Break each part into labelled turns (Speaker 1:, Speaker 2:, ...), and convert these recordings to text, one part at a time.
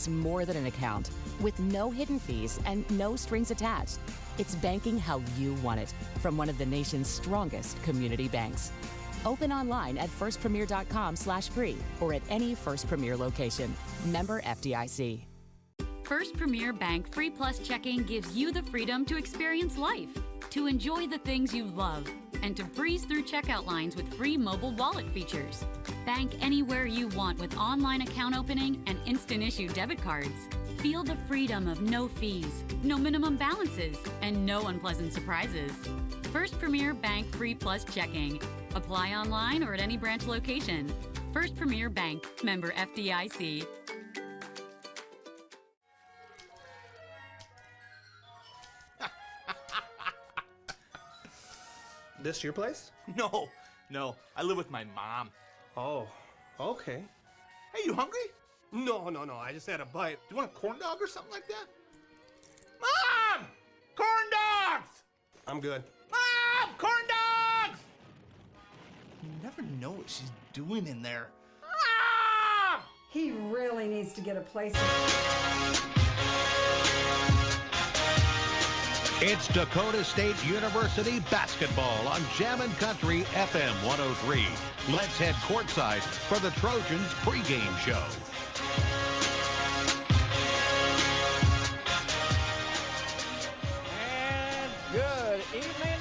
Speaker 1: It's more than an account with no hidden fees and no strings attached. It's banking how you want it from one of the nation's strongest community banks. Open online at firstpremier.com/free or at any First Premier location. Member FDIC.
Speaker 2: First Premier Bank Free Plus Checking gives you the freedom to experience life, to enjoy the things you love, and to breeze through checkout lines with free mobile wallet features. Bank anywhere you want with online account opening and instant issue debit cards. Feel the freedom of no fees, no minimum balances, and no unpleasant surprises. First Premier Bank Free Plus Checking. Apply online or at any branch location. First Premier Bank, member FDIC.
Speaker 3: This your place?
Speaker 4: No. I live with my mom.
Speaker 3: Oh, okay.
Speaker 4: Hey, you hungry?
Speaker 3: No. I just had a bite.
Speaker 4: Do you want a corn dog or something like that? Mom! Corn dogs!
Speaker 3: I'm good.
Speaker 4: Mom! Corn dogs! You never know what she's doing in there. Mom!
Speaker 5: He really needs to get a place.
Speaker 6: It's Dakota State University basketball on Jammin' Country FM 103. Let's head courtside for the Trojans pregame show.
Speaker 7: And good evening.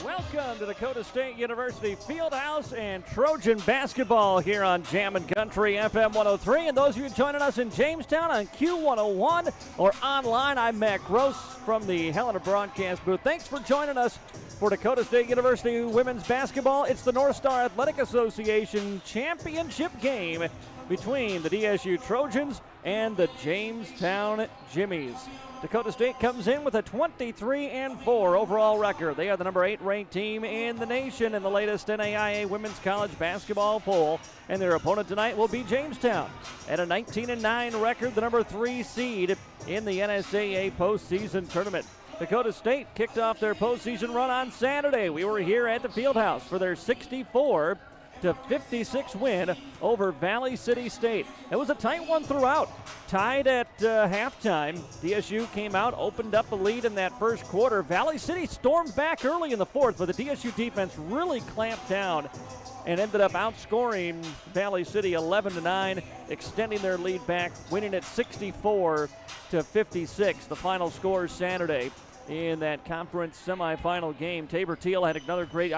Speaker 7: Welcome to Dakota State University Fieldhouse and Trojan basketball here on Jammin' Country FM 103. And those of you joining us in Jamestown on Q101 or online, I'm Matt Gross from the Helena broadcast booth. Thanks for joining us for Dakota State University women's basketball. It's the North Star Athletic Association championship game between the DSU Trojans and the Jamestown Jimmies. Dakota State comes in with a 23-4 overall record. They are the number 8 ranked team in the nation in the latest NAIA Women's College Basketball poll. And their opponent tonight will be Jamestown at a 19-9 record, the number 3 seed in the NSAA postseason tournament. Dakota State kicked off their postseason run on Saturday. We were here at the Fieldhouse for their 64-56 win over Valley City State. It was a tight one throughout. Tied at halftime. DSU came out, opened up a lead in that first quarter. Valley City stormed back early in the fourth, but the DSU defense really clamped down and ended up outscoring Valley City 11-9, extending their lead back, winning it 64-56. The final score Saturday in that conference semifinal game. Tabor Teal had another great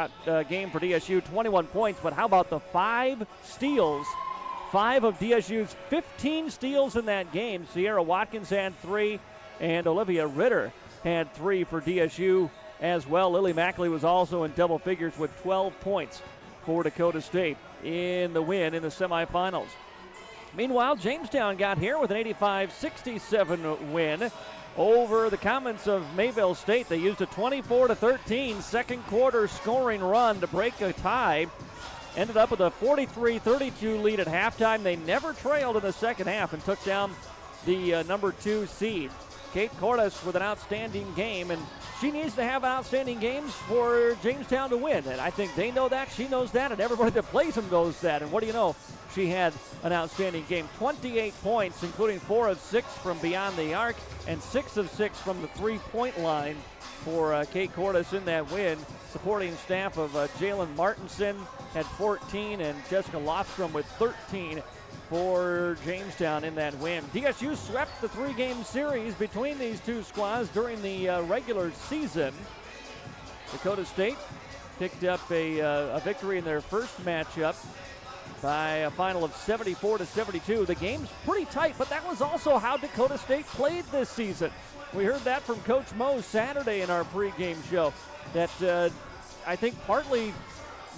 Speaker 7: game for DSU, 21 points, but how about the 5 steals? 5 of DSU's 15 steals in that game. Sierra Watkins had 3, and Olivia Ritter had 3 for DSU as well. Lily Mackley was also in double figures with 12 points for Dakota State in the win in the semifinals. Meanwhile, Jamestown got here with an 85-67 win over the Comets of Mayville State. They used a 24-13 second quarter scoring run to break a tie. Ended up with a 43-32 lead at halftime. They never trailed in the second half and took down the number 2 seed. Kate Cordes with an outstanding game, and she needs to have outstanding games for Jamestown to win. And I think they know that, she knows that, and everybody that plays them knows that. And what do you know? She had an outstanding game. 28 points, including 4 of 6 from beyond the arc and 6 of 6 from the three-point line for Kate Cordes in that win. Supporting staff of Jalen Martinson had 14, and Jessica Lofstrom with 13 for Jamestown in that win. DSU swept the 3-game series between these two squads during the regular season. Dakota State picked up a victory in their first matchup by a final of 74-72. The game's pretty tight, but that was also how Dakota State played this season. We heard that from Coach Moe Saturday in our pregame show, that I think partly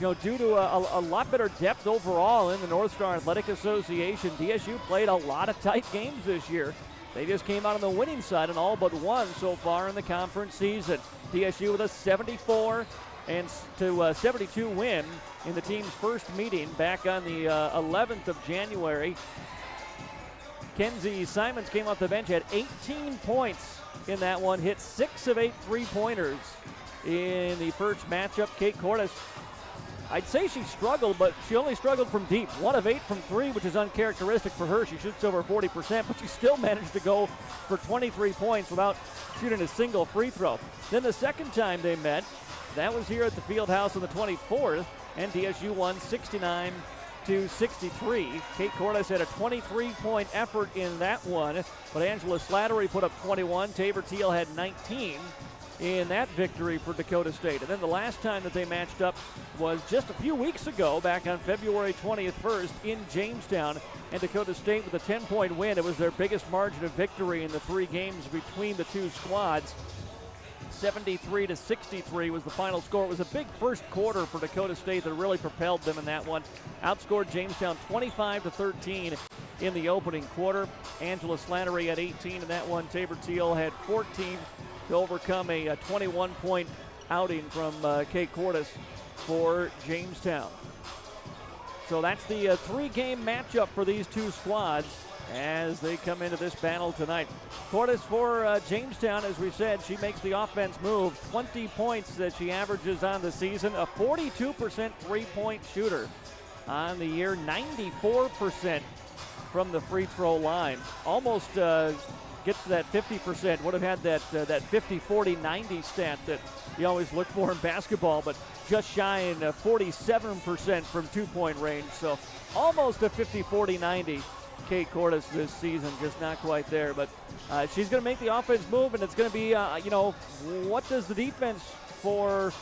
Speaker 7: due to a lot better depth overall in the North Star Athletic Association, DSU played a lot of tight games this year. They just came out on the winning side and all but won so far in the conference season. DSU with a 74-72 win in the team's first meeting back on the 11th of January. Kenzie Simons came off the bench, had 18 points in that one, hit 6 of 8 3-pointers in the first matchup. Kate Cordes I'd say she struggled, but she only struggled from deep. 1 of 8 from 3, which is uncharacteristic for her. She shoots over 40%, but she still managed to go for 23 points without shooting a single free throw. Then the second time they met, that was here at the Fieldhouse on the 24th, and DSU won 69-63. Kate Cordes had a 23-point effort in that one, but Angela Slattery put up 21. Tabor Teal had 19 in that victory for Dakota State. And then the last time that they matched up was just a few weeks ago, back on February 21st in Jamestown, and Dakota State with a 10-point win. It was their biggest margin of victory in the 3 games between the two squads. 73-63 was the final score. It was a big first quarter for Dakota State that really propelled them in that one. Outscored Jamestown 25-13 in the opening quarter. Angela Slattery had 18 in that one. Tabor Teal had 14 to overcome a 21-point outing from Kate Cordes for Jamestown. So that's the 3-game matchup for these two squads as they come into this battle tonight. Cordes for Jamestown, as we said, she makes the offense move. 20 points that she averages on the season. A 42% three-point shooter on the year. 94% from the free throw line. Almost gets to that 50%. Would have had that 50-40-90 stat that you always look for in basketball, but just shy in 47% from two-point range. So almost a 50-40-90. Kate Cordes this season, just not quite there, but she's going to make the offense move, and it's going to be, what does the defense for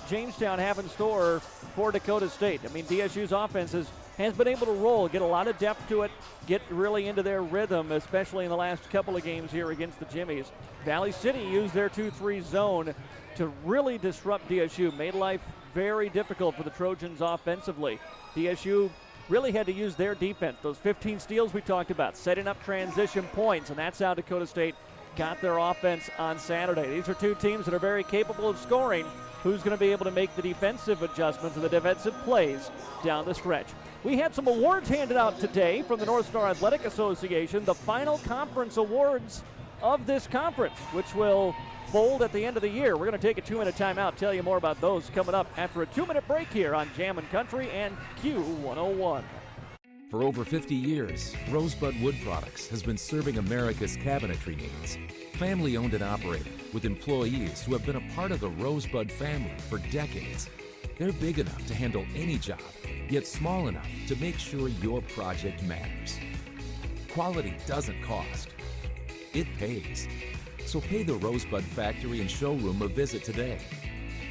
Speaker 7: Jamestown have in store for Dakota State? I mean, DSU's offense has been able to roll, get a lot of depth to it, get really into their rhythm, especially in the last couple of games here against the Jimmies. Valley City used their 2-3 zone to really disrupt DSU, made life very difficult for the Trojans offensively. DSU really had to use their defense. Those 15 steals we talked about, setting up transition points, and that's how Dakota State got their offense on Saturday. These are two teams that are very capable of scoring. Who's going to be able to make the defensive adjustments and the defensive plays down the stretch? We had some awards handed out today from the North Star Athletic Association, the final conference awards of this conference, which will fold at the end of the year. We're going to take a 2-minute timeout, tell you more about those coming up after a 2-minute break here on Jammin' Country and Q101.
Speaker 8: For over 50 years, Rosebud Wood Products has been serving America's cabinetry needs. Family owned and operated, with employees who have been a part of the Rosebud family for decades. They're big enough to handle any job, yet small enough to make sure your project matters. Quality doesn't cost. It pays. So pay the Rosebud Factory and Showroom a visit today,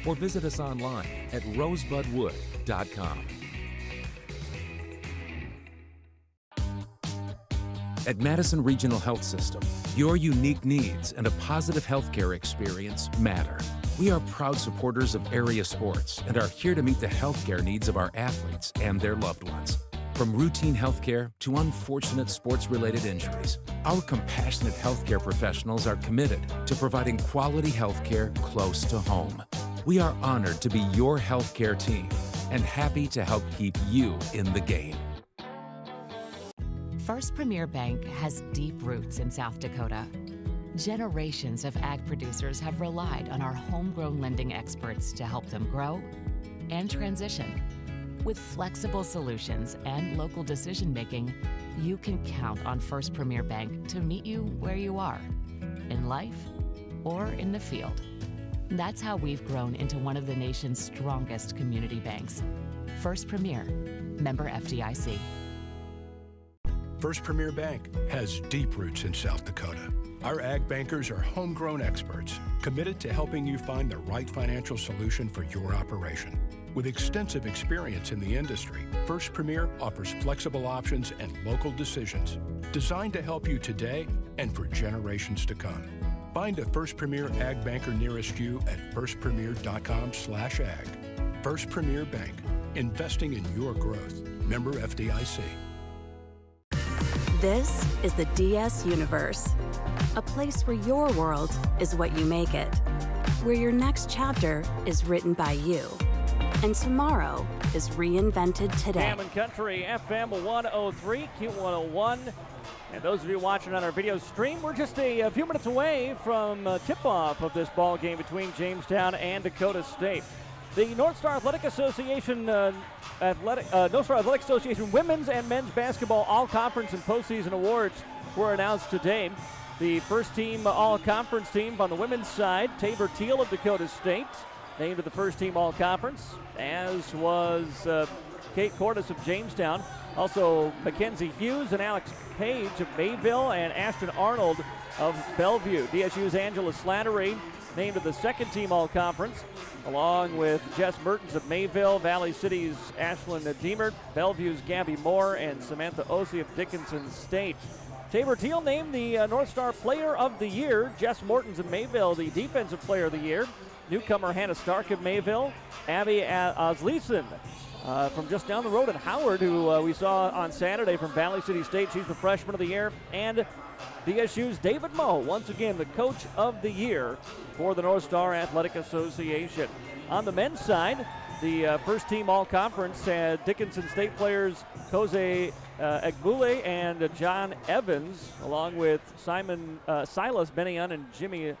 Speaker 8: or visit us online at rosebudwood.com. At Madison Regional Health System, your unique needs and a positive healthcare experience matter. We are proud supporters of area sports and are here to meet the healthcare needs of our athletes and their loved ones. From routine healthcare to unfortunate sports-related injuries, our compassionate healthcare professionals are committed to providing quality healthcare close to home. We are honored to be your healthcare team and happy to help keep you in the game.
Speaker 1: First Premier Bank has deep roots in South Dakota. Generations of ag producers have relied on our homegrown lending experts to help them grow and transition. With flexible solutions and local decision-making, you can count on First Premier Bank to meet you where you are, in life or in the field. That's how we've grown into one of the nation's strongest community banks. First Premier, member FDIC.
Speaker 9: First Premier Bank has deep roots in South Dakota. Our ag bankers are homegrown experts committed to helping you find the right financial solution for your operation. With extensive experience in the industry, First Premier offers flexible options and local decisions designed to help you today and for generations to come. Find a First Premier Ag Banker nearest you at firstpremier.com/ag. First Premier Bank, investing in your growth. Member FDIC.
Speaker 10: This is the DS Universe, a place where your world is what you make it, where your next chapter is written by you, and tomorrow is reinvented today.
Speaker 7: Jammin' Country FM 103, Q101. And those of you watching on our video stream, we're just a few minutes away from tip-off of this ball game between Jamestown and Dakota State. The North Star Athletic Association North Star Athletic Association Women's and Men's Basketball All-Conference and Postseason Awards were announced today. The first team All-Conference team on the women's side, Tabor Teal of Dakota State, named to the first team All-Conference, as was Kate Cordes of Jamestown. Also, Mackenzie Hughes and Alex Page of Mayville and Ashton Arnold of Bellevue. DSU's Angela Slattery named to the second team All-Conference, along with Jess Mertens of Mayville, Valley City's Ashlyn Deemert, Bellevue's Gabby Moore, and Samantha Ossie of Dickinson State. Tabor Teal named the North Star Player of the Year. Jess Mortons of Mayville, the Defensive Player of the Year. Newcomer Hannah Stark of Mayville. Abby Osleson from just down the road in Howard, who we saw on Saturday from Valley City State. She's the Freshman of the Year. And DSU's David Moe, once again the Coach of the Year for the North Star Athletic Association. On the men's side, the first team All-Conference had Dickinson State players Jose Agbule and John Evans, along with Silas Benion and Jimmy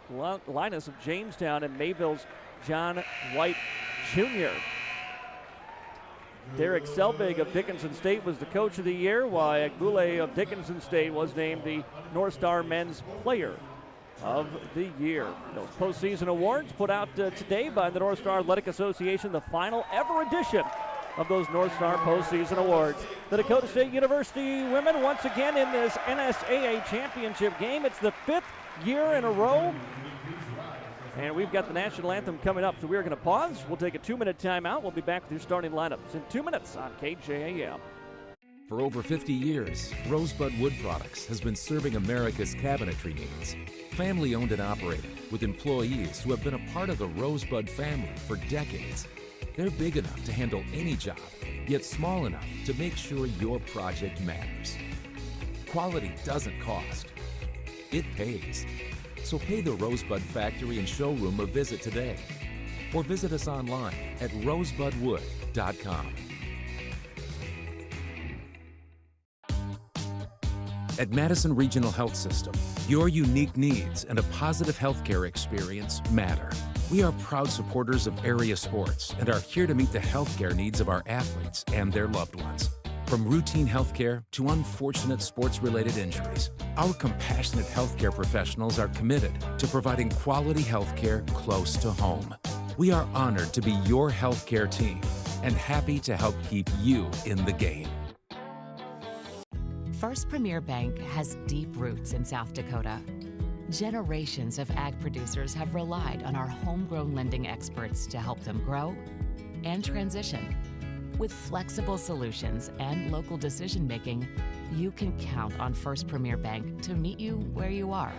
Speaker 7: Linus of Jamestown, and Mayville's John White Jr. Derek Selbig of Dickinson State was the Coach of the Year, while Agbule of Dickinson State was named the North Star Men's Player of the Year. Those postseason awards put out today by the North Star Athletic Association, the final ever edition of those North Star postseason awards. The Dakota State University women once again in this NSAA championship game. It's the 5th year in a row. And we've got the national anthem coming up, so we're going to pause. We'll take a 2-minute timeout. We'll be back with your starting lineups in 2 minutes on KJAM.
Speaker 8: For over 50 years, Rosebud Wood Products has been serving America's cabinetry needs. Family owned and operated, with employees who have been a part of the Rosebud family for decades. They're big enough to handle any job, yet small enough to make sure your project matters. Quality doesn't cost. It pays. So pay the Rosebud Factory and Showroom a visit today, or visit us online at rosebudwood.com. At Madison Regional Health System, your unique needs and a positive healthcare experience matter. We are proud supporters of area sports and are here to meet the healthcare needs of our athletes and their loved ones. From routine healthcare to unfortunate sports-related injuries, our compassionate healthcare professionals are committed to providing quality healthcare close to home. We are honored to be your healthcare team and happy to help keep you in the game.
Speaker 1: First Premier Bank has deep roots in South Dakota. Generations of ag producers have relied on our homegrown lending experts to help them grow and transition. With flexible solutions and local decision-making, you can count on First Premier Bank to meet you where you are.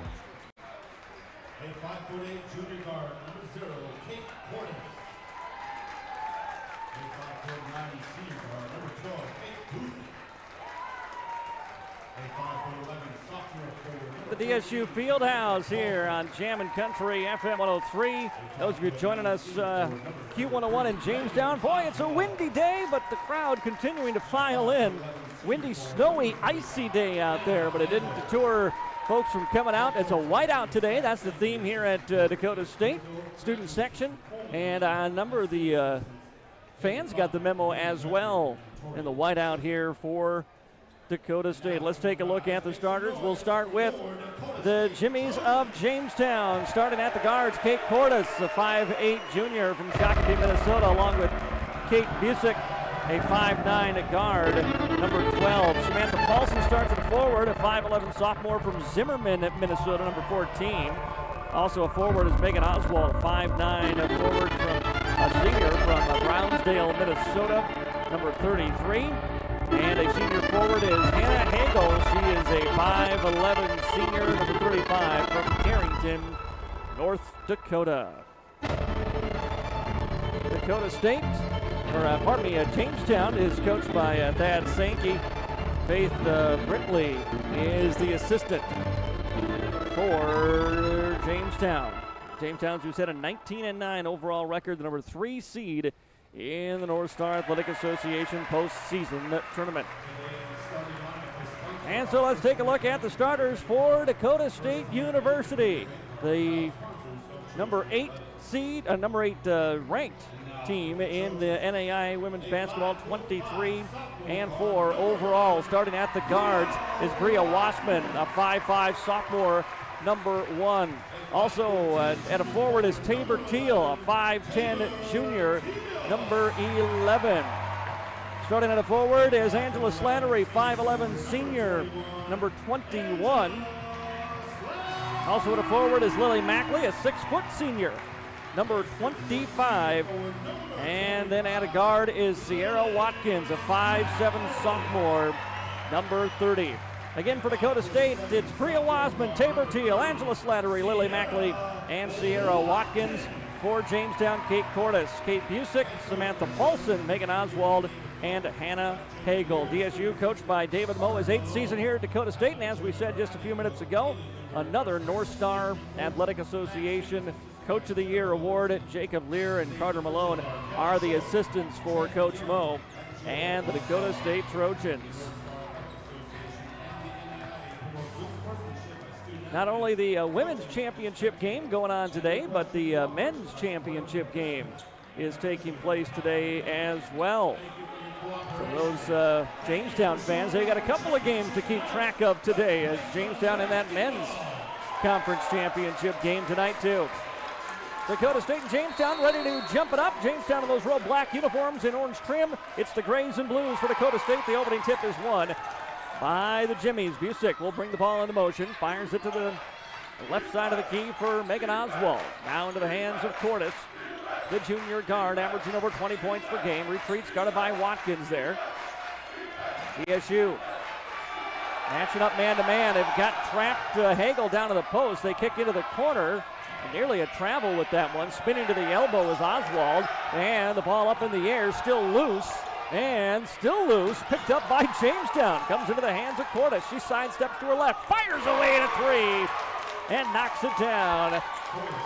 Speaker 11: A 5'8" junior guard, number 0, Kate Cordes. A 5'9" senior guard, number 12, Kate Booth. A 5'11" sophomore forward.
Speaker 7: The DSU Fieldhouse here on Jammin' Country FM 103. Those of you joining us, Q101 in Jamestown. Boy, it's a windy day, but the crowd continuing to file in. Windy, snowy, icy day out there, but it didn't deter folks from coming out. It's a whiteout today. That's the theme here at Dakota State student section. And a number of the fans got the memo as well in the whiteout here for Dakota State. Let's take a look at the starters. We'll start with the Jimmies of Jamestown. Starting at the guards, Kate Cordes, a 5'8" junior from Shakopee, Minnesota, along with Kate Busick, a 5'9" guard, number 12. Samantha Paulson starts at forward, a 5'11" sophomore from Zimmerman at Minnesota, number 14. Also a forward is Megan Oswald, a 5'9" forward from a senior from Brownsdale, Minnesota, number 33. And a senior forward is Hannah Hagel. She is a 5'11" senior, number 35, from Carrington, North Dakota. Dakota State, Jamestown is coached by Thad Sankey. Faith Brinkley is the assistant for Jamestown. Jamestown's who's had a 19-9 overall record, the number 3 seed in the North Star Athletic Association postseason tournament. And so let's take a look at the starters for Dakota State University. The number 8 ranked team in the NAI women's basketball, 23-4 overall. Starting at the guards is Bria Wassman, a 5'5 sophomore, number 1. Also at a forward is Tabor Teal, a 5'10 junior, number 11. Starting at a forward is Angela Slattery, 5'11 senior, number 21. Also at a forward is Lily Mackley, a 6-foot senior, number 25. And then at a guard is Sierra Watkins, a 5'7 sophomore, number 30. Again for Dakota State, it's Bria Wasman, Tabor Teal, Angela Slattery, Lily Mackley, and Sierra Watkins. For Jamestown, Kate Cordes, Kate Busick, Samantha Paulson, Megan Oswald, and Hannah Hagel. DSU, coached by David Moe, his 8th season here at Dakota State, and as we said just a few minutes ago, another North Star Athletic Association Coach of the Year award. Jacob Lear and Carter Malone are the assistants for Coach Moe and the Dakota State Trojans. Not only the women's championship game going on today, but the men's championship game is taking place today as well. For those Jamestown fans, they got a couple of games to keep track of today, as Jamestown in that men's conference championship game tonight too. Dakota State and Jamestown ready to jump it up. Jamestown in those real black uniforms in orange trim. It's the grays and blues for Dakota State. The opening tip is won by the Jimmies. Busick will bring the ball into motion, fires it to the left side of the key for Megan Oswald. Now into the hands of Cordes, the junior guard, averaging over 20 points per game. Retreats guarded by Watkins there. DSU matching up man-to-man. They've got trapped Hagel down to the post. They kick into the corner. Nearly a travel with that one. Spinning to the elbow is Oswald. And the ball up in the air, still loose. And still loose, picked up by Jamestown. Comes into the hands of Cordes. She sidesteps to her left, fires away at a 3, and knocks it down.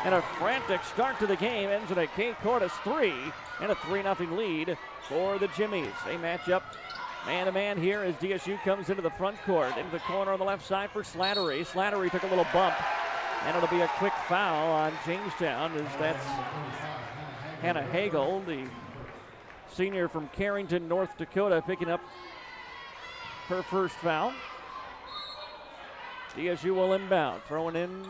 Speaker 7: And a frantic start to the game ends in a Kate Cordes 3, and a 3-0 lead for the Jimmies. They match up man-to-man here as DSU comes into the front court. Into the corner on the left side for Slattery. Slattery took a little bump, and it'll be a quick foul on Jamestown, as that's Hannah Hagel, the senior from Carrington, North Dakota, picking up her first foul. DSU will inbound, throwing in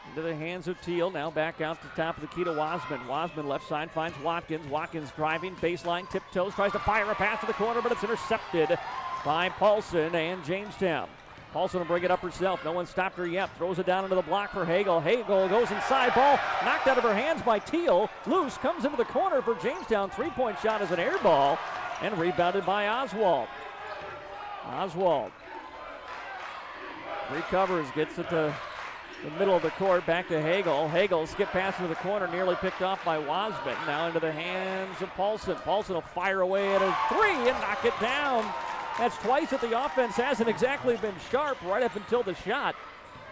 Speaker 7: into the hands of Teal. Now back out to the top of the key to Wasman. Wasman left side finds Watkins. Watkins driving, baseline, tiptoes, tries to fire a pass to the corner, but it's intercepted by Paulson and Jamestown. Paulson will bring it up herself. No one stopped her yet. Throws it down into the block for Hagel. Hagel goes inside. Ball knocked out of her hands by Teal. Loose, comes into the corner for Jamestown. Three-point shot is an air ball, and rebounded by Oswald. Oswald recovers, gets it to the middle of the court, back to Hagel. Hagel skip pass into the corner, nearly picked off by Wasman. Now into the hands of Paulson. Paulson will fire away at a 3 and knock it down. That's twice that the offense hasn't exactly been sharp right up until the shot.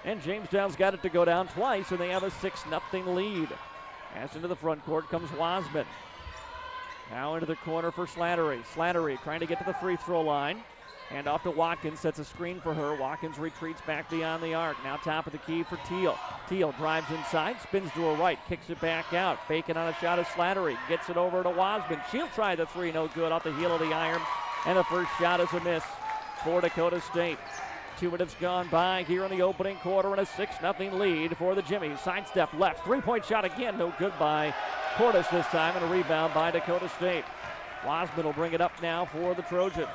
Speaker 7: And Jamestown's got it to go down twice, and they have a 6-0 lead. As into the front court comes Wasman. Now into the corner for Slattery. Slattery trying to get to the free throw line. And off to Watkins, sets a screen for her. Watkins retreats back beyond the arc. Now top of the key for Teal. Teal drives inside, spins to her right, kicks it back out. Faking on a shot of Slattery. Gets it over to Wasman. She'll try the 3, no good, off the heel of the iron. And the first shot is a miss for Dakota State. 2 minutes gone by here in the opening quarter, and a 6-0 lead for the Jimmies. Sidestep left, 3-point shot again, no good by Cordes this time, and a rebound by Dakota State. Wasman will bring it up now for the Trojans.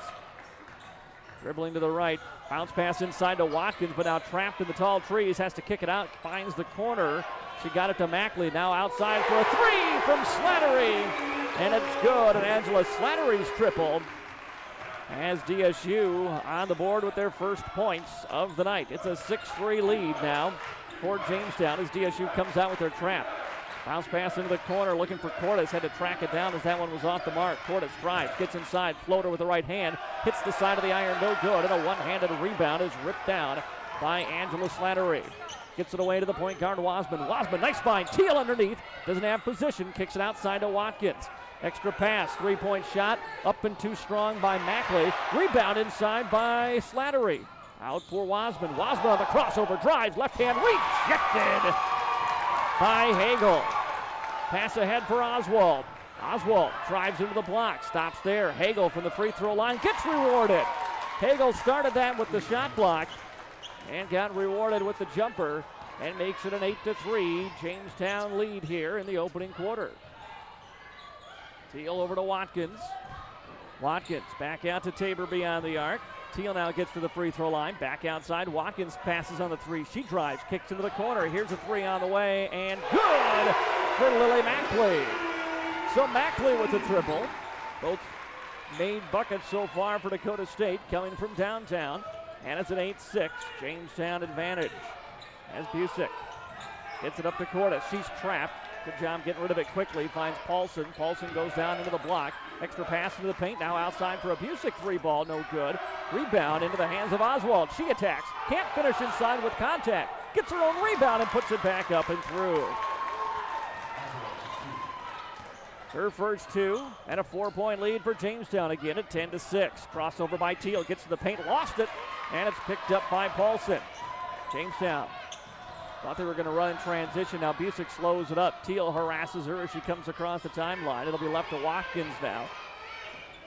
Speaker 7: Dribbling to the right, bounce pass inside to Watkins, but now trapped in the tall trees, has to kick it out, finds the corner. She got it to Mackley, now outside for a 3 from Slattery, and it's good, and Angela Slattery's triple as DSU on the board with their first points of the night. It's a 6-3 lead now for Jamestown as DSU comes out with their trap. Bounce pass into the corner, looking for Cordes, had to track it down as that one was off the mark. Cordes drives, gets inside, floater with the right hand, hits the side of the iron, no good, and a one-handed rebound is ripped down by Angela Slattery. Gets it away to the point guard, Wasman. Wasman, nice find, Teal underneath, doesn't have position, kicks it outside to Watkins. Extra pass, 3-point shot, up and too strong by Mackley. Rebound inside by Slattery. Out for Wasman. Wasman on the crossover, drives, left hand, rejected by Hagel. Pass ahead for Oswald. Oswald drives into the block, stops there. Hagel from the free throw line gets rewarded. Hagel started that with the shot block and got rewarded with the jumper and makes it an 8-3 Jamestown lead here in the opening quarter. Teal over to Watkins. Watkins back out to Tabor beyond the arc. Teal now gets to the free throw line. Back outside. Watkins passes on the three. She drives, kicks into the corner. Here's a three on the way, and good for Lily Mackley. So Mackley with a triple. Both made buckets so far for Dakota State coming from downtown. And it's an 8-6 Jamestown advantage. As Busick gets it up to Cordes. She's trapped. Good job getting rid of it quickly. Finds Paulson. Paulson goes down into the block. Extra pass into the paint. Now outside for a Busick three ball. No good. Rebound into the hands of Oswald. She attacks. Can't finish inside with contact. Gets her own rebound and puts it back up and through. Her first two, and a 4-point lead for Jamestown again at 10-6. Crossover by Teal. Gets to the paint. Lost it. And it's picked up by Paulson. Jamestown thought they were going to run in transition. Now Busick slows it up. Teal harasses her as she comes across the timeline. It'll be left to Watkins now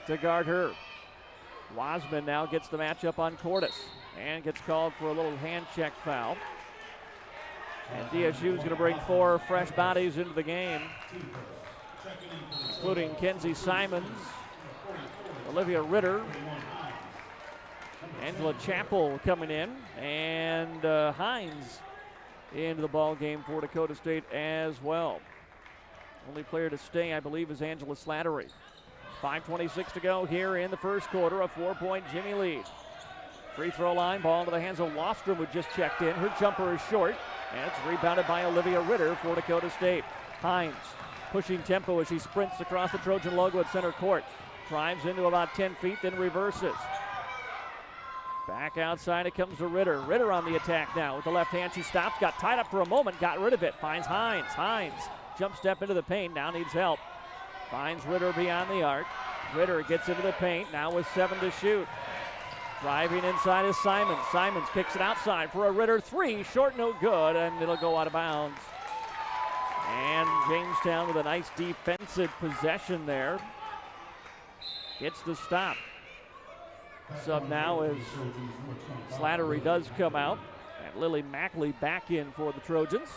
Speaker 7: to guard her. Wasman now gets the matchup on Cordes and gets called for a little hand check foul. And DSU is going to bring 4 fresh bodies into the game, including Kenzie Simons, Olivia Ritter, Angela Chappell coming in, and Hines into the ball game for Dakota State as well. Only player to stay, I believe, is Angela Slattery. 5:26 to go here in the first quarter. A 4-point Jimmy lead. Free throw line, ball into the hands of Lostrom, who just checked in. Her jumper is short, and it's rebounded by Olivia Ritter for Dakota State. Hines pushing tempo as she sprints across the Trojan logo at center court. Drives into about 10 feet, then reverses. Back outside it comes to Ritter. Ritter on the attack now with the left hand. She stops, got tied up for a moment, got rid of it. Finds Hines. Hines jump step into the paint, now needs help. Finds Ritter beyond the arc. Ritter gets into the paint, now with 7 to shoot. Driving inside is Simons. Simons kicks it outside for a Ritter three. Short, no good, and it'll go out of bounds. And Jamestown with a nice defensive possession there. Gets the stop. Sub now as Slattery does come out. And Lily Mackley back in for the Trojans.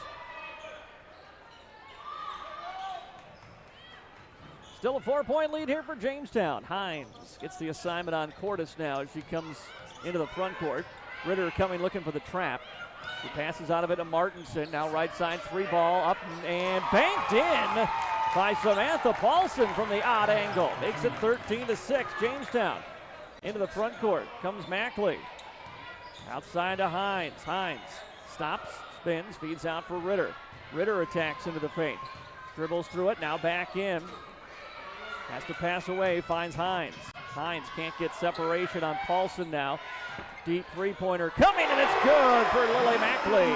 Speaker 7: Still a 4-point lead here for Jamestown. Hines gets the assignment on Cordes now as she comes into the front court. Ritter coming looking for the trap. He passes out of it to Martinson. Now right side three ball up and banked in by Samantha Paulson from the odd angle. Makes it 13-6 Jamestown. Into the front court comes Mackley. Outside to Hines. Hines stops, spins, feeds out for Ritter. Ritter attacks into the paint. Dribbles through it, now back in. Has to pass away, finds Hines. Hines can't get separation on Paulson now. Deep three-pointer coming, and it's good for Lily Mackley.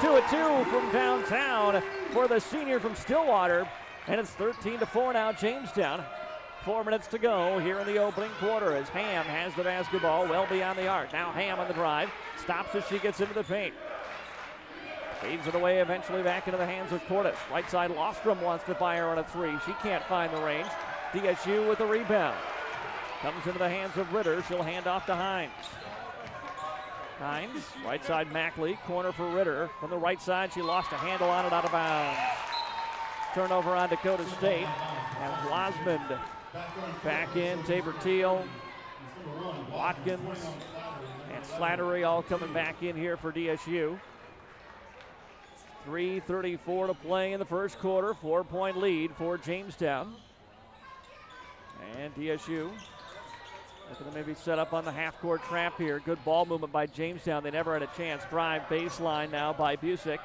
Speaker 7: 2-2 from downtown for the senior from Stillwater. And it's 13-4 now, Jamestown. 4 minutes to go here in the opening quarter as Ham has the basketball well beyond the arc. Now Ham on the drive. Stops as she gets into the paint. Feeds it away eventually back into the hands of Cordes. Right side, Lostrom wants to fire on a three. She can't find the range. DSU with the rebound. Comes into the hands of Ritter. She'll hand off to Hines. Hines, right side Mackley. Corner for Ritter. From the right side, she lost a handle on it out of bounds. Turnover on Dakota State. And Wasmond back in. Tabor Teal, Watkins, and Slattery all coming back in here for DSU. 3:34 to play in the first quarter. 4-point lead for Jamestown. And DSU looking to maybe set up on the half-court trap here. Good ball movement by Jamestown. They never had a chance. Drive baseline now by Busick.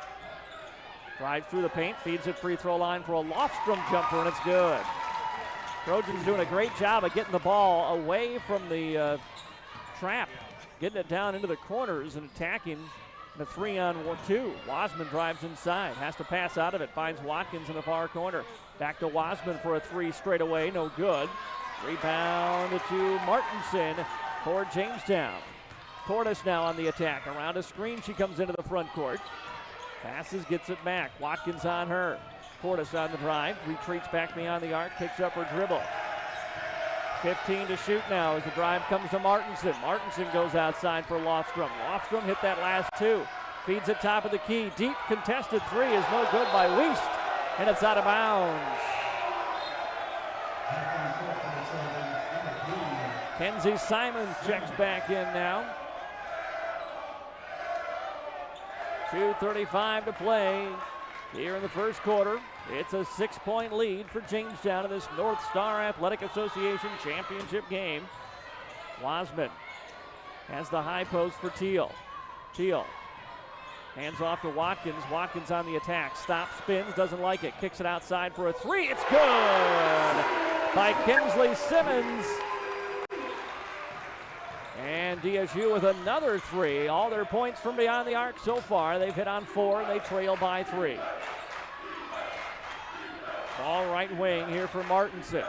Speaker 7: Drives through the paint, feeds it free throw line for a Lofstrom jumper, and it's good. Trojans doing a great job of getting the ball away from the trap, getting it down into the corners and attacking the 3-on-2. Wasman drives inside, has to pass out of it, finds Watkins in the far corner. Back to Wasman for a three straight away, no good. Rebound to Martinson for Jamestown. Cordes now on the attack. Around a screen, she comes into the front court. Passes, gets it back. Watkins on her. Cordes on the drive, retreats back beyond the arc, picks up her dribble. 15 to shoot now as the drive comes to Martinson. Martinson goes outside for Lofstrom. Lofstrom hit that last two. Feeds it top of the key. Deep contested three is no good by Wiest, and it's out of bounds. Kenzie Simons checks back in now. 2:35 to play here in the first quarter. It's a 6-point lead for Jamestown in this North Star Athletic Association championship game. Wasman has the high post for Teal. Teal hands off to Watkins. Watkins on the attack. Stops, spins, doesn't like it. Kicks it outside for a three. It's good by Kinsley Simmons. And DSU with another three. All their points from beyond the arc so far. They've hit on 4 and they trail by 3. Ball right wing here for Martinson.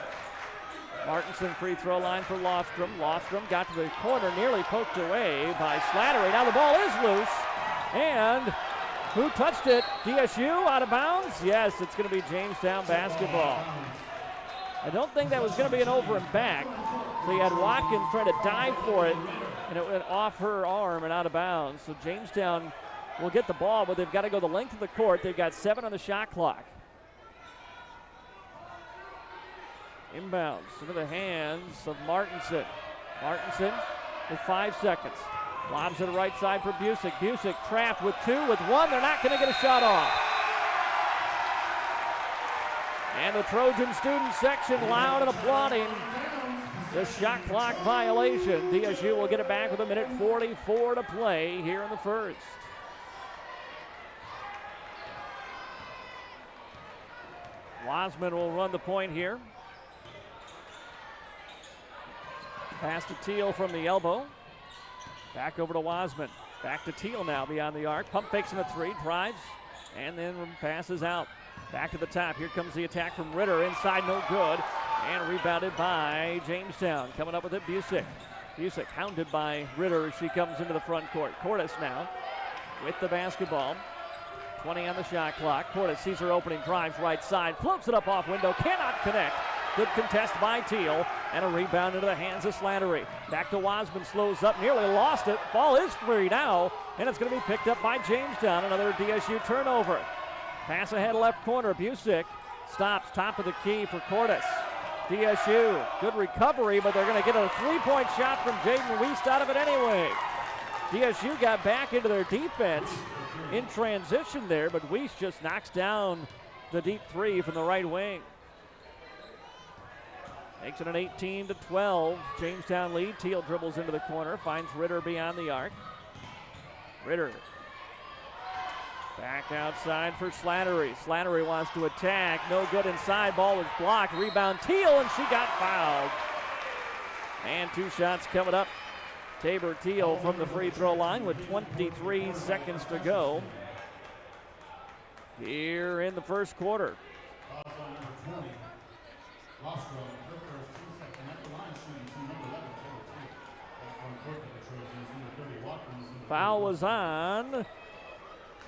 Speaker 7: Martinson free throw line for Lofstrom. Lofstrom got to the corner, nearly poked away by Slattery. Now the ball is loose. And who touched it? DSU out of bounds? Yes, it's going to be Jamestown basketball. I don't think that was going to be an over and back. So you had Watkins trying to dive for it, and it went off her arm and out of bounds. So Jamestown will get the ball, but they've got to go the length of the court. They've got 7 on the shot clock. Inbounds into the hands of Martinson. Martinson with 5 seconds. Lobs to the right side for Busick. Busick trapped with 2, with 1. They're not going to get a shot off. And the Trojan student section loud and applauding the shot clock violation. DSU will get it back with 1:44 to play here in the first. Wasman will run the point here. Pass to Teal from the elbow. Back over to Wasman. Back to Teal now beyond the arc. Pump fakes in a 3, drives, and then passes out. Back to the top. Here comes the attack from Ritter. Inside, no good. And rebounded by Jamestown. Coming up with it, Busick. Busick hounded by Ritter as she comes into the front court. Cordes now with the basketball. 20 on the shot clock. Cordes sees her opening, drives right side, floats it up off window, cannot connect. Good contest by Teal, and a rebound into the hands of Slattery. Back to Wasman, slows up, nearly lost it. Ball is free now, and it's going to be picked up by Jamestown. Another DSU turnover. Pass ahead left corner. Busick stops top of the key for Cordes. DSU, good recovery, but they're going to get a 3-point shot from Jaden Wiest out of it anyway. DSU got back into their defense in transition there, but Wiest just knocks down the deep 3 from the right wing. Makes it an 18-12 Jamestown lead. Teal dribbles into the corner, finds Ritter beyond the arc. Ritter back outside for Slattery. Slattery wants to attack. No good inside. Ball was blocked. Rebound Teal, and she got fouled. And 2 shots coming up. Tabor Teal from the free throw line with 23 seconds to go here in the first quarter. Foul was on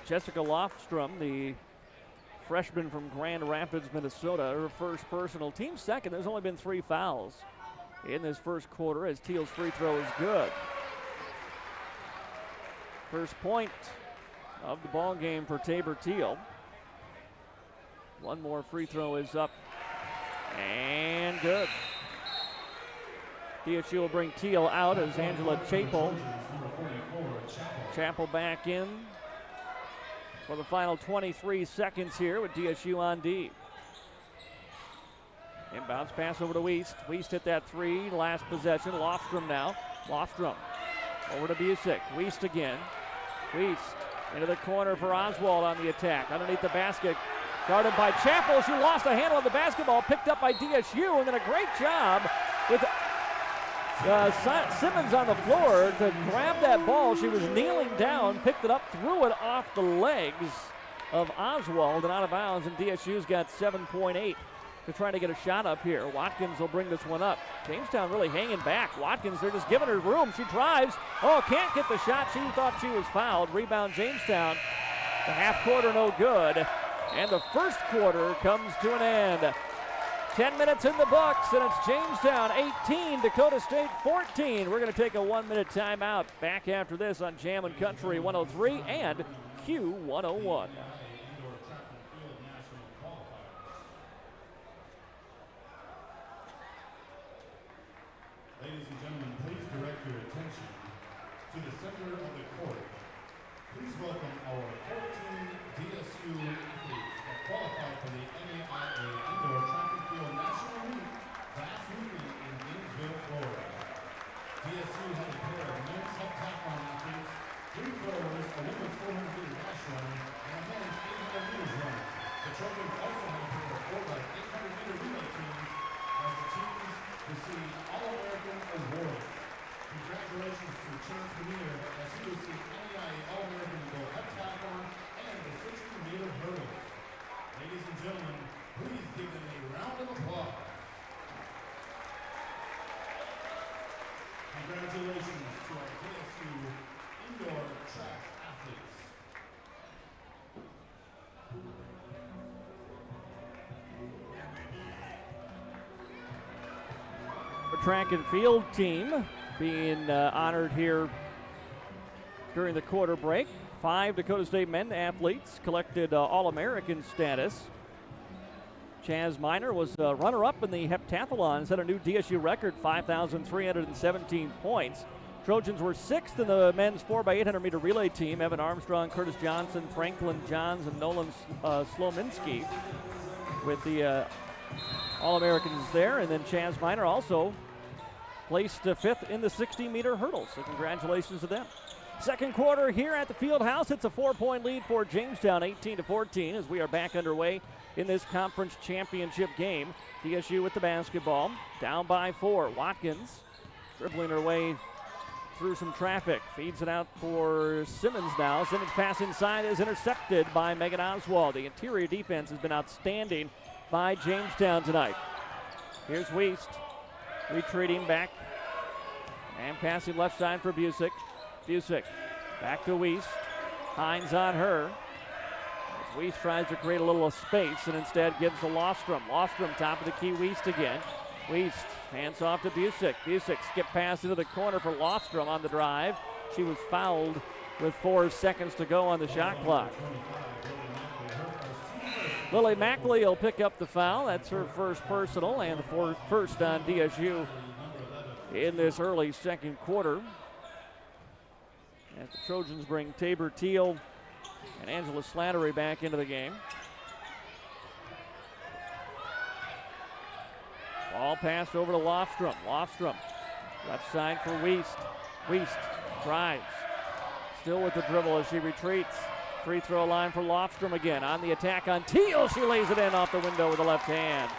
Speaker 7: Jessica Lofstrom, the freshman from Grand Rapids, Minnesota. Her first personal, team second. There's only been 3 fouls in this first quarter as Teal's free throw is good. First point of the ball game for Tabor Teal. 1 more free throw is up and good. DSU will bring Teal out as Angela Chappell back in for the final 23 seconds here with DSU on D. Inbounds pass over to Wiest. Wiest hit that 3 last possession. Lofstrom now. Lofstrom over to Busick. Wiest again. Wiest into the corner for Oswald on the attack. Underneath the basket. Guarded by Chappell. She lost a handle on the basketball. Picked up by DSU. And then a great job with Simmons on the floor to grab that ball. She was kneeling down, picked it up, threw it off the legs of Oswald and out of bounds, and DSU's got 7.8 to try to get a shot up here. Watkins will bring this one up. Jamestown really hanging back. Watkins, they're just giving her room. She drives. Oh, can't get the shot. She thought she was fouled. Rebound Jamestown. The half quarter no good. And the first quarter comes to an end. 10 minutes in the books, and it's Jamestown 18, Dakota State 14. We're going to take a 1-minute timeout. Back after this on Jammin' Country 103 and Q101.
Speaker 11: Ladies and gentlemen, please direct your attention to the center of the court. Please welcome our 14 DSU athletes that qualified for the NAIA Indoor Track and Field National Meet last weekend in Gainesville, Florida. DSU had a pair of men's heptathlon athletes, 3 throwers, a women's 400-meter dash run, and a men's 800-meter run. The Trojans also had a pair of 4x800-meter relay teams as the teams receive All-American awards. Congratulations to Chance Premiere as he received NAIA All-American in both heptathlon and the 60-meter hurdles. Ladies and gentlemen, please give them a round of applause. Congratulations to our DSU indoor track athletes.
Speaker 7: Our track and field team being honored here during the quarter break. 5 Dakota State men athletes collected All-American status. Chaz Miner was runner-up in the heptathlon, set a new DSU record, 5,317 points. Trojans were 6th in the men's 4x800-meter relay team. Evan Armstrong, Curtis Johnson, Franklin Johns, and Nolan Slominski with the All-Americans there. And then Chaz Miner also placed 5th in the 60-meter hurdles, so congratulations to them. Second quarter here at the Fieldhouse. It's a 4-point lead for Jamestown, 18-14, as we are back underway in this conference championship game. DSU with the basketball, down by 4. Watkins dribbling her way through some traffic, feeds it out for Simmons now. Simmons' pass inside is intercepted by Megan Oswald. The interior defense has been outstanding by Jamestown tonight. Here's Wiest retreating back and passing left side for Busick. Busick back to Wiest. Hines on her. As Wiest tries to create a little space and instead gives to Lostrom. Lostrom top of the key, Wiest again. Wiest hands off to Busick. Busick skip pass into the corner for Lostrom on the drive. She was fouled with 4 seconds to go on the shot clock. Lily Mackley will pick up the foul. That's her first personal and the first on DSU in this early second quarter. As the Trojans bring Tabor Teal and Angela Slattery back into the game. Ball passed over to Lofstrom. Lofstrom, left side for Wiest. Wiest drives. Still with the dribble as she retreats. Free throw line for Lofstrom again. On the attack on Teal. She lays it in off the window with the left hand.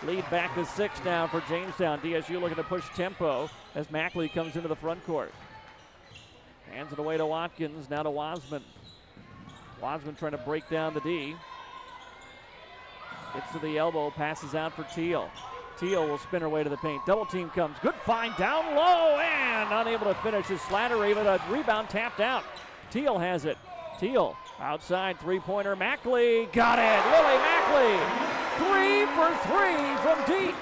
Speaker 7: Lead back to 6 now for Jamestown. DSU looking to push tempo as Mackley comes into the front court. Hands it away to Watkins, now to Wasman. Wasman trying to break down the D. Gets to the elbow, passes out for Teal. Teal will spin her way to the paint. Double team comes. Good find down low and unable to finish as Slattery with a rebound tapped out. Teal has it. Teal outside three-pointer. Mackley got it. Lily Mackley 3 for 3 from deep.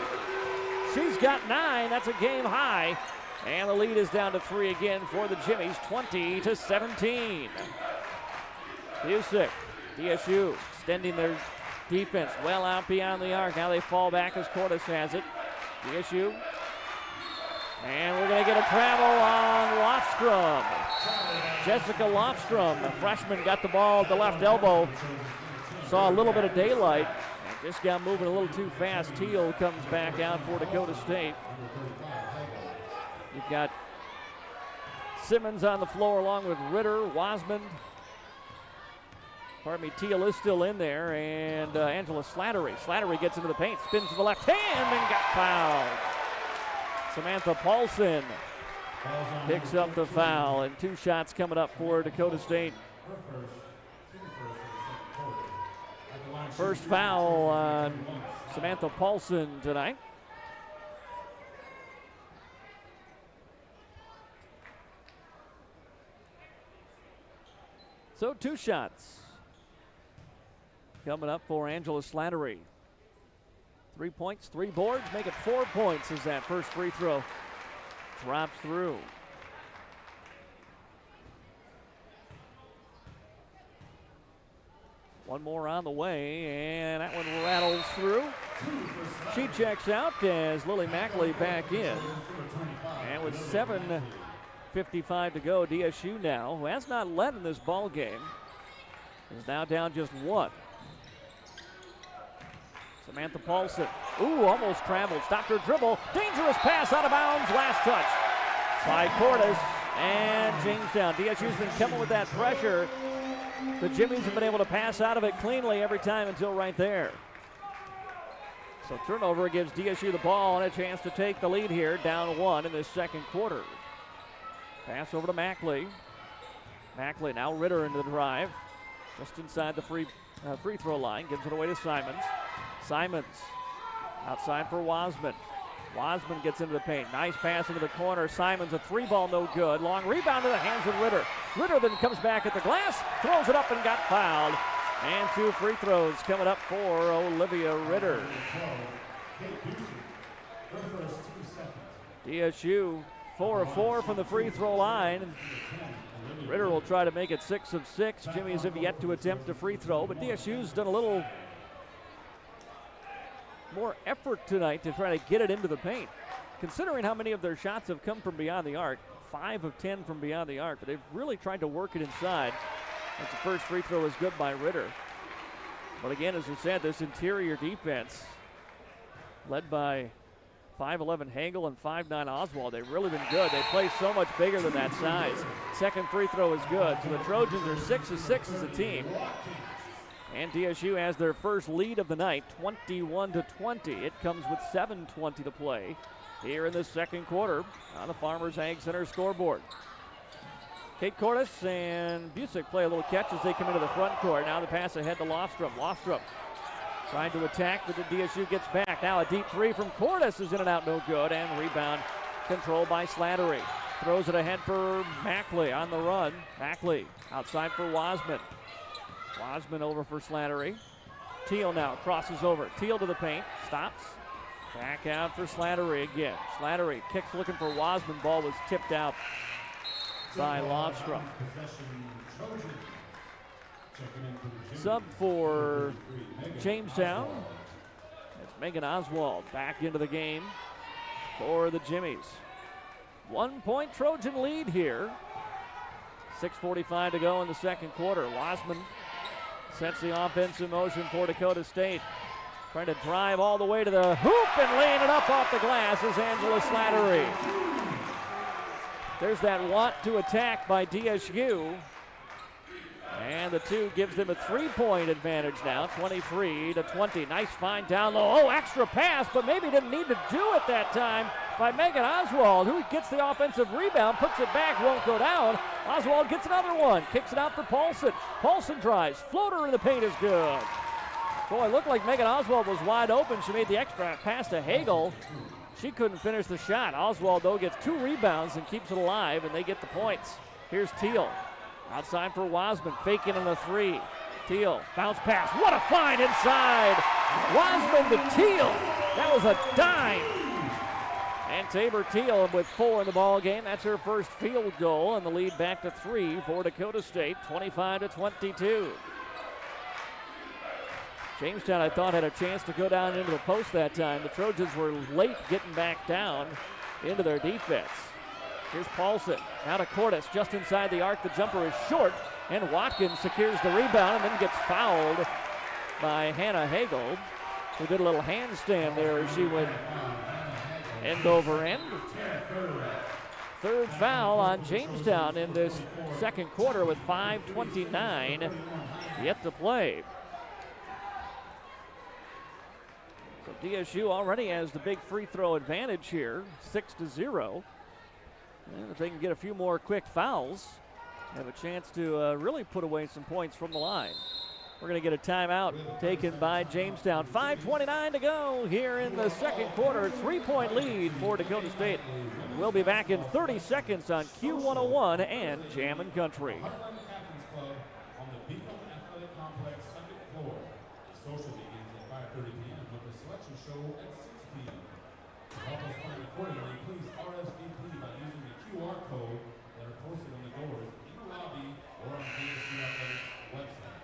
Speaker 7: She's got 9. That's a game high. And the lead is down to 3 again for the Jimmies, 20-17. Busick, DSU extending their defense well out beyond the arc. Now they fall back as Cordes has it. DSU. And we're going to get a travel on Lofstrom. Jessica Lofstrom, the freshman, got the ball at the left elbow. Saw a little bit of daylight. And just got moving a little too fast. Teal comes back out for Dakota State. You've got Simmons on the floor along with Ritter, Wasman. Pardon me, Teal is still in there, and Angela Slattery. Slattery gets into the paint, spins to the left hand, and got fouled. Samantha Paulson picks up the foul, and 2 shots coming up for Dakota State. First foul on Samantha Paulson tonight. So 2 shots coming up for Angela Slattery. 3 points, 3 boards, make it 4 points as that first free throw drops through. One more on the way, and that one rattles through. She checks out as Lily Mackley back in. And with 7:55 to go, DSU now, who has not led in this ball game, is now down just 1. Samantha Paulson, almost traveled, stopped her dribble, dangerous pass out of bounds, last touch by Cordes and Jamestown. DSU's been coming with that pressure. The Jimmies have been able to pass out of it cleanly every time until right there. So turnover gives DSU the ball and a chance to take the lead here, down 1 in this second quarter. Pass over to Mackley. Mackley now Ritter into the drive. Just inside the free throw line, gives it away to Simons. Simons outside for Wasman. Wasman gets into the paint. Nice pass into the corner. Simons, a 3-ball, no good. Long rebound to the hands of Ritter. Ritter then comes back at the glass, throws it up and got fouled. And 2 free throws coming up for Olivia Ritter. DSU 4 of 4 from the free throw line. Ritter will try to make it 6 of 6. Jimmies have yet to attempt a free throw, but DSU's done a little more effort tonight to try to get it into the paint. Considering how many of their shots have come from beyond the arc, 5 of 10 from beyond the arc, but they've really tried to work it inside. As the first free throw is good by Ritter. But again, as we said, this interior defense, led by 5'11" Hagel and 5'9" Oswald, they've really been good. They play so much bigger than that size. Second free throw is good. So the Trojans are 6 of 6 as a team. And DSU has their first lead of the night, 21-20. It comes with 7:20 to play here in the second quarter on the Farmers Ag Center scoreboard. Kate Cordes and Busick play a little catch as they come into the front court. Now the pass ahead to Lofstrom. Lofstrom trying to attack, but the DSU gets back. Now a deep 3 from Cordes is in and out, no good. And rebound controlled by Slattery. Throws it ahead for Mackley on the run. Mackley outside for Wasman. Wasman over for Slattery. Teal now crosses over. Teal to the paint. Stops. Back out for Slattery again. Slattery kicks looking for Wasman. Ball was tipped out by Lofstrom. Sub for Jamestown. It's Megan Oswald back into the game for the Jimmies. 1 point Trojan lead here. 6:45 to go in the second quarter. Wasman sets the offense in motion for Dakota State. Trying to drive all the way to the hoop and laying it up off the glass is Angela Slattery. There's that want to attack by DSU. And the 2 gives them a 3-point advantage now, 23-20. Nice find down low. Extra pass, but maybe didn't need to do it that time by Megan Oswald, who gets the offensive rebound, puts it back, won't go down. Oswald gets another one, kicks it out for Paulson. Paulson drives, floater in the paint is good. Boy, it looked like Megan Oswald was wide open. She made the extra pass to Hagel. She couldn't finish the shot. Oswald, though, gets 2 rebounds and keeps it alive, and they get the points. Here's Teal. Outside for Wasman, faking on the 3. Teal, bounce pass. What a find inside. Wasman to Teal. That was a dime. And Tabor Teal with 4 in the ball game. That's her first field goal, and the lead back to 3 for Dakota State, 25-22. Jamestown, I thought, had a chance to go down into the post that time. The Trojans were late getting back down into their defense. Here's Paulson, now to Cordes, just inside the arc. The jumper is short, and Watkins secures the rebound and then gets fouled by Hannah Hagel, who did a little handstand there as she went end over end. Third foul on Jamestown in this second quarter with 5:29 yet to play. So DSU already has the big free throw advantage here, 6-0. And if they can get a few more quick fouls, have a chance to really put away some points from the line. We're going to get a timeout taken by Jamestown. 5:29 to go here in the second quarter. 3-point lead for Dakota State. We'll be back in 30 seconds on Q101 and Jammin' Country.
Speaker 11: show at 6 p.m. To help us plan accordingly, please RSVP by using the QR code that are posted on the doors in the lobby or on the DSU Athletics website.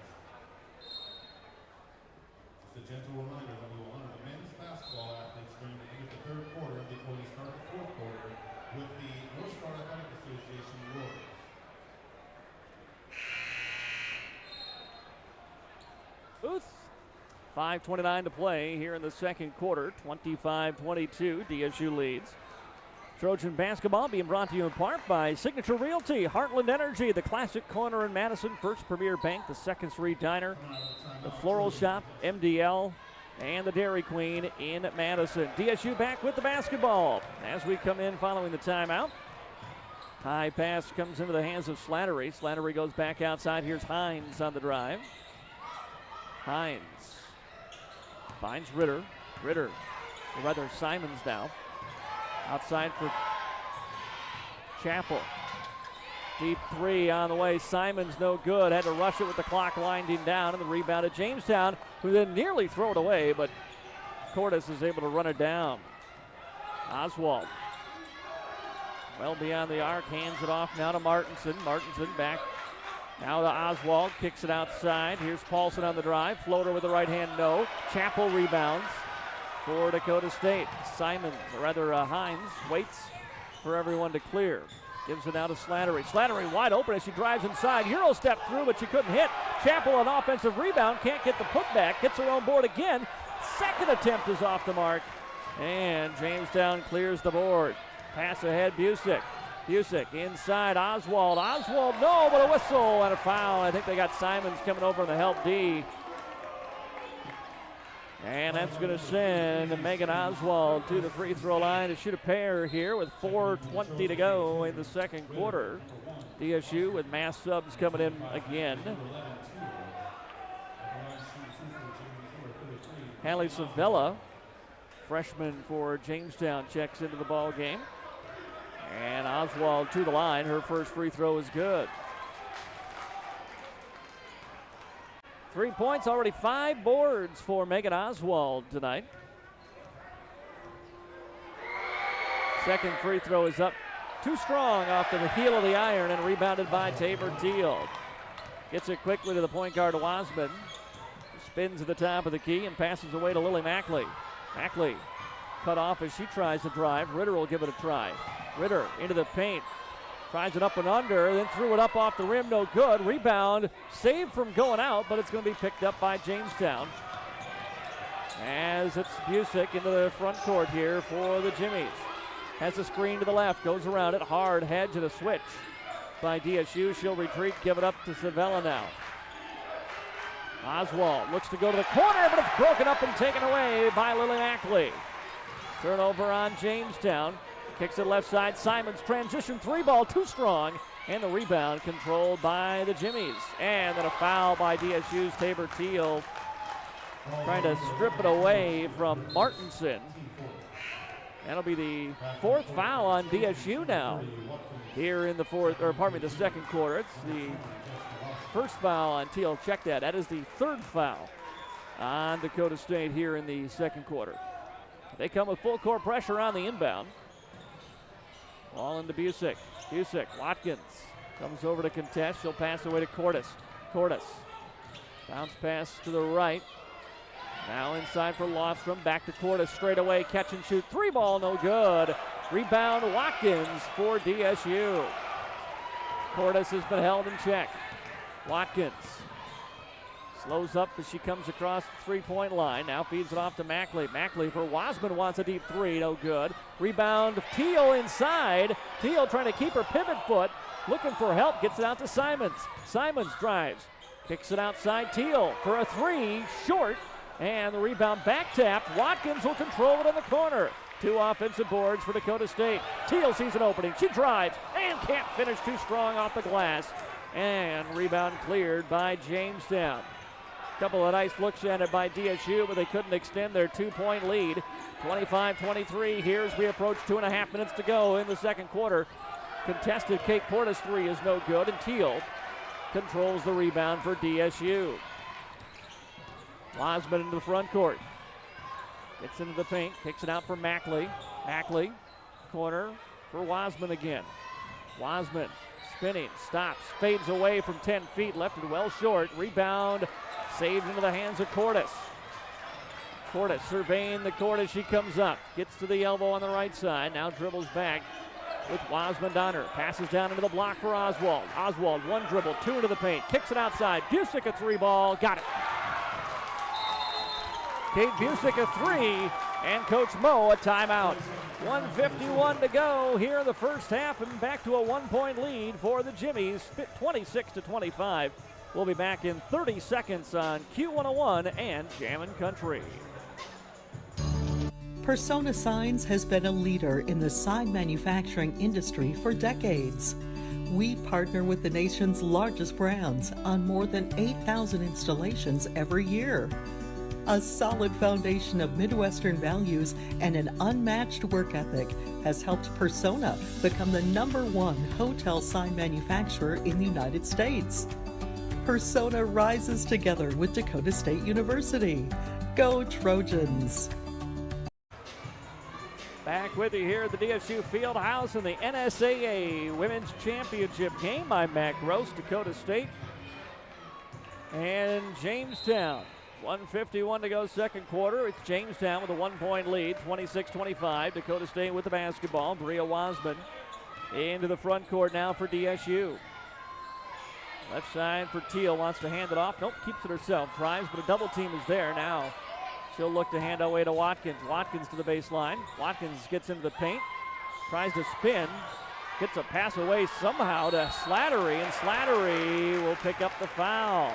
Speaker 11: Just a gentle reminder that we will honor the men's basketball athletes during the end of the third quarter before we start the fourth quarter with the North Star Athletic Association awards.
Speaker 7: Booth. 5:29 to play here in the second quarter. 25-22, DSU leads. Trojan basketball being brought to you in part by Signature Realty, Heartland Energy, the Classic Corner in Madison, First Premier Bank, the Second Street Diner, the Floral Shop, MDL, and the Dairy Queen in Madison. DSU back with the basketball as we come in following the timeout. High pass comes into the hands of Slattery. Slattery goes back outside. Here's Hines on the drive. Hines finds Ritter. Ritter, or rather Simons now. Outside for Chappell. Deep three on the way. Simons no good. Had to rush it with the clock winding down, and the rebound at Jamestown, who then nearly throw it away, but Cordes is able to run it down. Oswald. Well beyond the arc, hands it off now to Martinson. Martinson back now to Oswald, kicks it outside. Here's Paulson on the drive. Floater with the right hand, no. Chappell rebounds for Dakota State. Simons, or rather Hines, waits for everyone to clear. Gives it out to Slattery. Slattery wide open as she drives inside. Euro step through, but she couldn't hit. Chappell an offensive rebound, can't get the putback. Gets her own board again. Second attempt is off the mark. And Jamestown clears the board. Pass ahead, Busick. Busick inside, Oswald. Oswald, no, but a whistle and a foul. I think they got Simons coming over in the help D. And that's going to send Megan Oswald to the free throw line to shoot a pair here with 4:20 to go in the second quarter. DSU with mass subs coming in again. Hallie Savella, freshman for Jamestown, checks into the ball game. And Oswald to the line. Her first free throw is good. 3 points, already 5 boards for Megan Oswald tonight. Second free throw is up. Too strong off the heel of the iron and rebounded by Tabor Teal. Gets it quickly to the point guard Wasman. Spins at the top of the key and passes away to Lily Mackley. Mackley cut off as she tries to drive. Ritter will give it a try. Ritter into the paint. Tries it up and under, then threw it up off the rim, no good. Rebound, saved from going out, but it's going to be picked up by Jamestown. As it's Busick into the front court here for the Jimmies. Has a screen to the left, goes around it, hard hedge and a switch by DSU. She'll retreat, give it up to Savella now. Oswald looks to go to the corner, but it's broken up and taken away by Lily Mackley. Turnover on Jamestown. Kicks it left side. Simons transition three ball, too strong. And the rebound controlled by the Jimmies. And then a foul by DSU's Tabor Teal. Trying to strip it away from Martinson. That'll be the fourth foul on DSU now. Here in the the second quarter. It's the first foul on Teal. Check that. That is the third foul on Dakota State here in the second quarter. They come with full court pressure on the inbound. Ball into Busick. Busick, Watkins comes over to contest. She'll pass away to Cordes. Cordes. Bounce pass to the right. Now inside for Lofstrom. Back to Cordes straight away. Catch and shoot. Three ball, no good. Rebound Watkins for DSU. Cordes has been held in check. Watkins slows up as she comes across the three-point line. Now feeds it off to Mackley. Mackley for Wasman wants a deep three. No good. Rebound Teal inside. Teal trying to keep her pivot foot. Looking for help. Gets it out to Simons. Simons drives. Kicks it outside. Teal for a three. Short. And the rebound back tapped. Watkins will control it in the corner. 2 offensive boards for Dakota State. Teal sees an opening. She drives and can't finish. Too strong off the glass. And rebound cleared by Jamestown. Couple of nice looks at it by DSU, but they couldn't extend their 2-point lead. 25-23 here as we approach 2.5 minutes to go in the second quarter. Contested Kate Cordes three is no good, and Teal controls the rebound for DSU. Wasman into the front court. Gets into the paint, kicks it out for Mackley. Mackley, corner for Wiseman again. Wiseman spinning, stops, fades away from 10 feet, left it well short. Rebound, saved into the hands of Cordes. Cordes surveying the court as she comes up. Gets to the elbow on the right side, now dribbles back with Wiseman on her. Passes down into the block for Oswald. Oswald, one dribble, two into the paint, kicks it outside. Busick a three ball, got it. Kate Busick a three, and Coach Mo a timeout. 1:51 to go here in the first half, and back to a 1-point lead for the Jimmies, 26-25. We'll be back in 30 seconds on Q101 and Jammin' Country.
Speaker 12: Persona Signs has been a leader in the sign manufacturing industry for decades. We partner with the nation's largest brands on more than 8,000 installations every year. A solid foundation of Midwestern values and an unmatched work ethic has helped Persona become the #1 hotel sign manufacturer in the United States. Persona rises together with Dakota State University. Go Trojans!
Speaker 7: Back with you here at the DSU Fieldhouse in the NSAA Women's Championship game. I'm Matt Gross, Dakota State and Jamestown. 1:51 to go second quarter. It's Jamestown with a 1-point lead, 26-25. Dakota State with the basketball. Bria Wiseman into the front court now for DSU. Left side for Teal, wants to hand it off. Nope, keeps it herself. Drives, but a double team is there now. She'll look to hand away to Watkins. Watkins to the baseline. Watkins gets into the paint. Tries to spin. Gets a pass away somehow to Slattery, and Slattery will pick up the foul.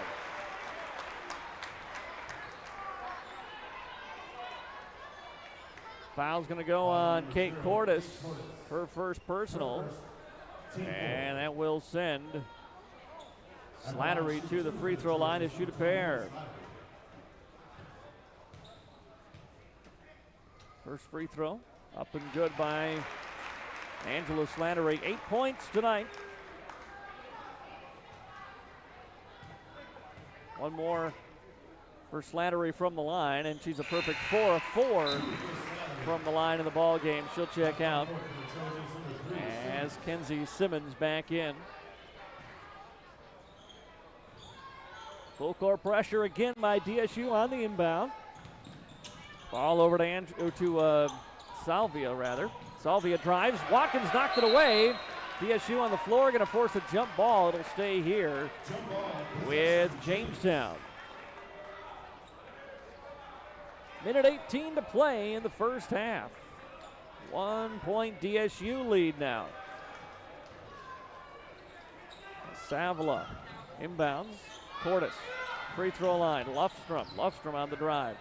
Speaker 7: Foul's going to go on Kate Cordes, her first personal. And that will send Slattery to the free throw line to shoot a pair. First free throw, up and good by Angela Slattery. 8 points tonight. One more for Slattery from the line, and she's a perfect 4 of 4 from the line in the ball game. She'll check out as Kenzie Simmons back in. Full court pressure again by DSU on the inbound. Ball over to Salvia, rather. Salvia drives. Watkins knocked it away. DSU on the floor, going to force a jump ball. It'll stay here with Jamestown. Minute 18 to play in the first half. 1-point DSU lead now. Savila inbounds. Cordes, free throw line. Lufstrom on the drive.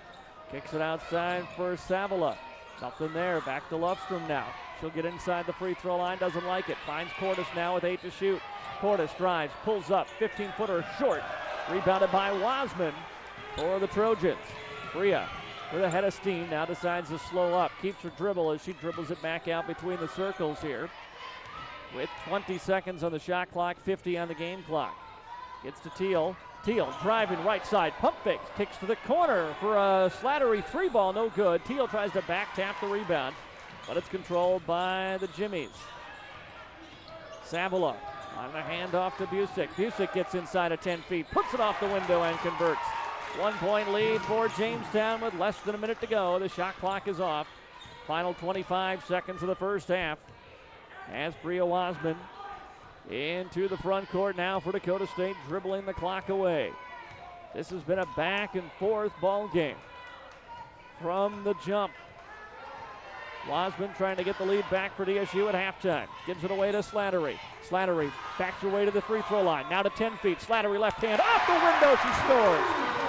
Speaker 7: Kicks it outside for Savila. Nothing there. Back to Lufstrom now. She'll get inside the free throw line. Doesn't like it. Finds Cordes now with 8 to shoot. Cordes drives, pulls up. 15-footer short. Rebounded by Wiseman for the Trojans. Bria with a head of steam. Now decides to slow up. Keeps her dribble as she dribbles it back out between the circles here. With 20 seconds on the shot clock, 50 on the game clock. Gets to Teal. Teal driving right side, pump fakes, kicks to the corner for a Slattery three ball, no good. Teal tries to back tap the rebound, but it's controlled by the Jimmies. Savila on the handoff to Busick. Busick gets inside of 10 feet, puts it off the window and converts. 1-point lead for Jamestown with less than a minute to go. The shot clock is off. Final 25 seconds of the first half. As Bria Wiseman into the front court now for Dakota State, dribbling the clock away. This has been a back and forth ball game from the jump. Wiseman trying to get the lead back for DSU at halftime. Gives it away to Slattery. Slattery backs her way to the free throw line. Now to 10 feet. Slattery left hand off the window. She scores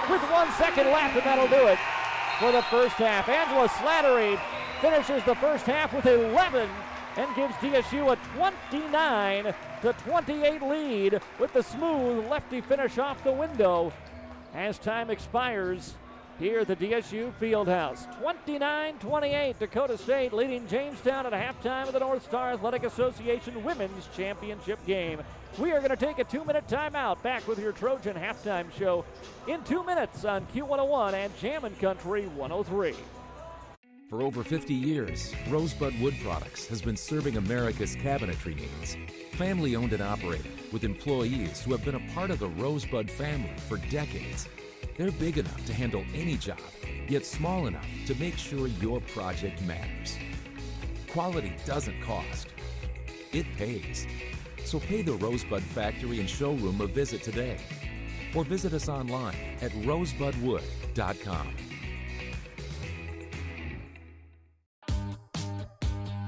Speaker 7: with 1 second left, and that'll do it for the first half. Angela Slattery finishes the first half with 11 and gives DSU a 29-28 lead with the smooth lefty finish off the window as time expires here at the DSU Fieldhouse. 29-28, Dakota State leading Jamestown at halftime of the North Star Athletic Association Women's Championship game. We are going to take a 2-minute timeout. Back with your Trojan halftime show in 2 minutes on Q101 and Jammin' Country 103.
Speaker 8: For over 50 years, Rosebud Wood Products has been serving America's cabinetry needs. Family owned and operated, with employees who have been a part of the Rosebud family for decades. They're big enough to handle any job, yet small enough to make sure your project matters. Quality doesn't cost. It pays. So pay the Rosebud Factory and Showroom a visit today. Or visit us online at rosebudwood.com.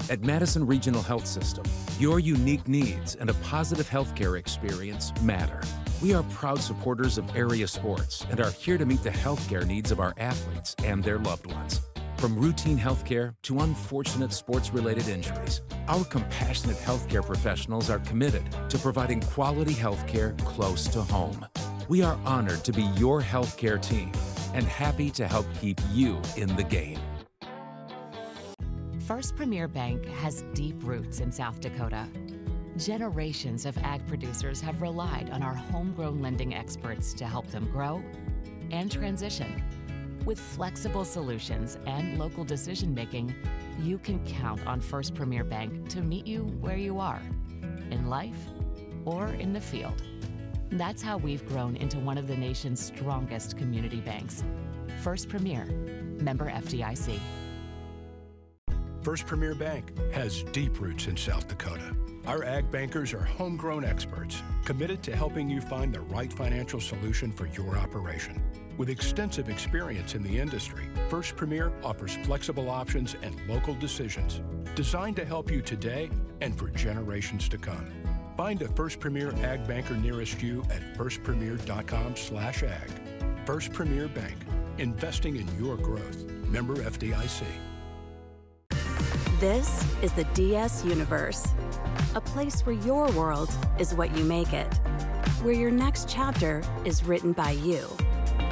Speaker 8: At Madison Regional Health System, your unique needs and a positive healthcare experience matter. We are proud supporters of area sports and are here to meet the healthcare needs of our athletes and their loved ones. From routine healthcare to unfortunate sports-related injuries, our compassionate healthcare professionals are committed to providing quality healthcare close to home. We are honored to be your healthcare team and happy to help keep you in the game.
Speaker 1: First Premier Bank has deep roots in South Dakota. Generations of ag producers have relied on our homegrown lending experts to help them grow and transition. With flexible solutions and local decision-making, you can count on First Premier Bank to meet you where you are, in life or in the field. That's how we've grown into one of the nation's strongest community banks. First Premier, member FDIC.
Speaker 9: First Premier Bank has deep roots in South Dakota. Our ag bankers are homegrown experts committed to helping you find the right financial solution for your operation. With extensive experience in the industry, First Premier offers flexible options and local decisions designed to help you today and for generations to come. Find a First Premier ag banker nearest you at firstpremier.com/ag. First Premier Bank, investing in your growth. Member FDIC.
Speaker 10: This is the DS Universe, a place where your world is what you make it, where your next chapter is written by you,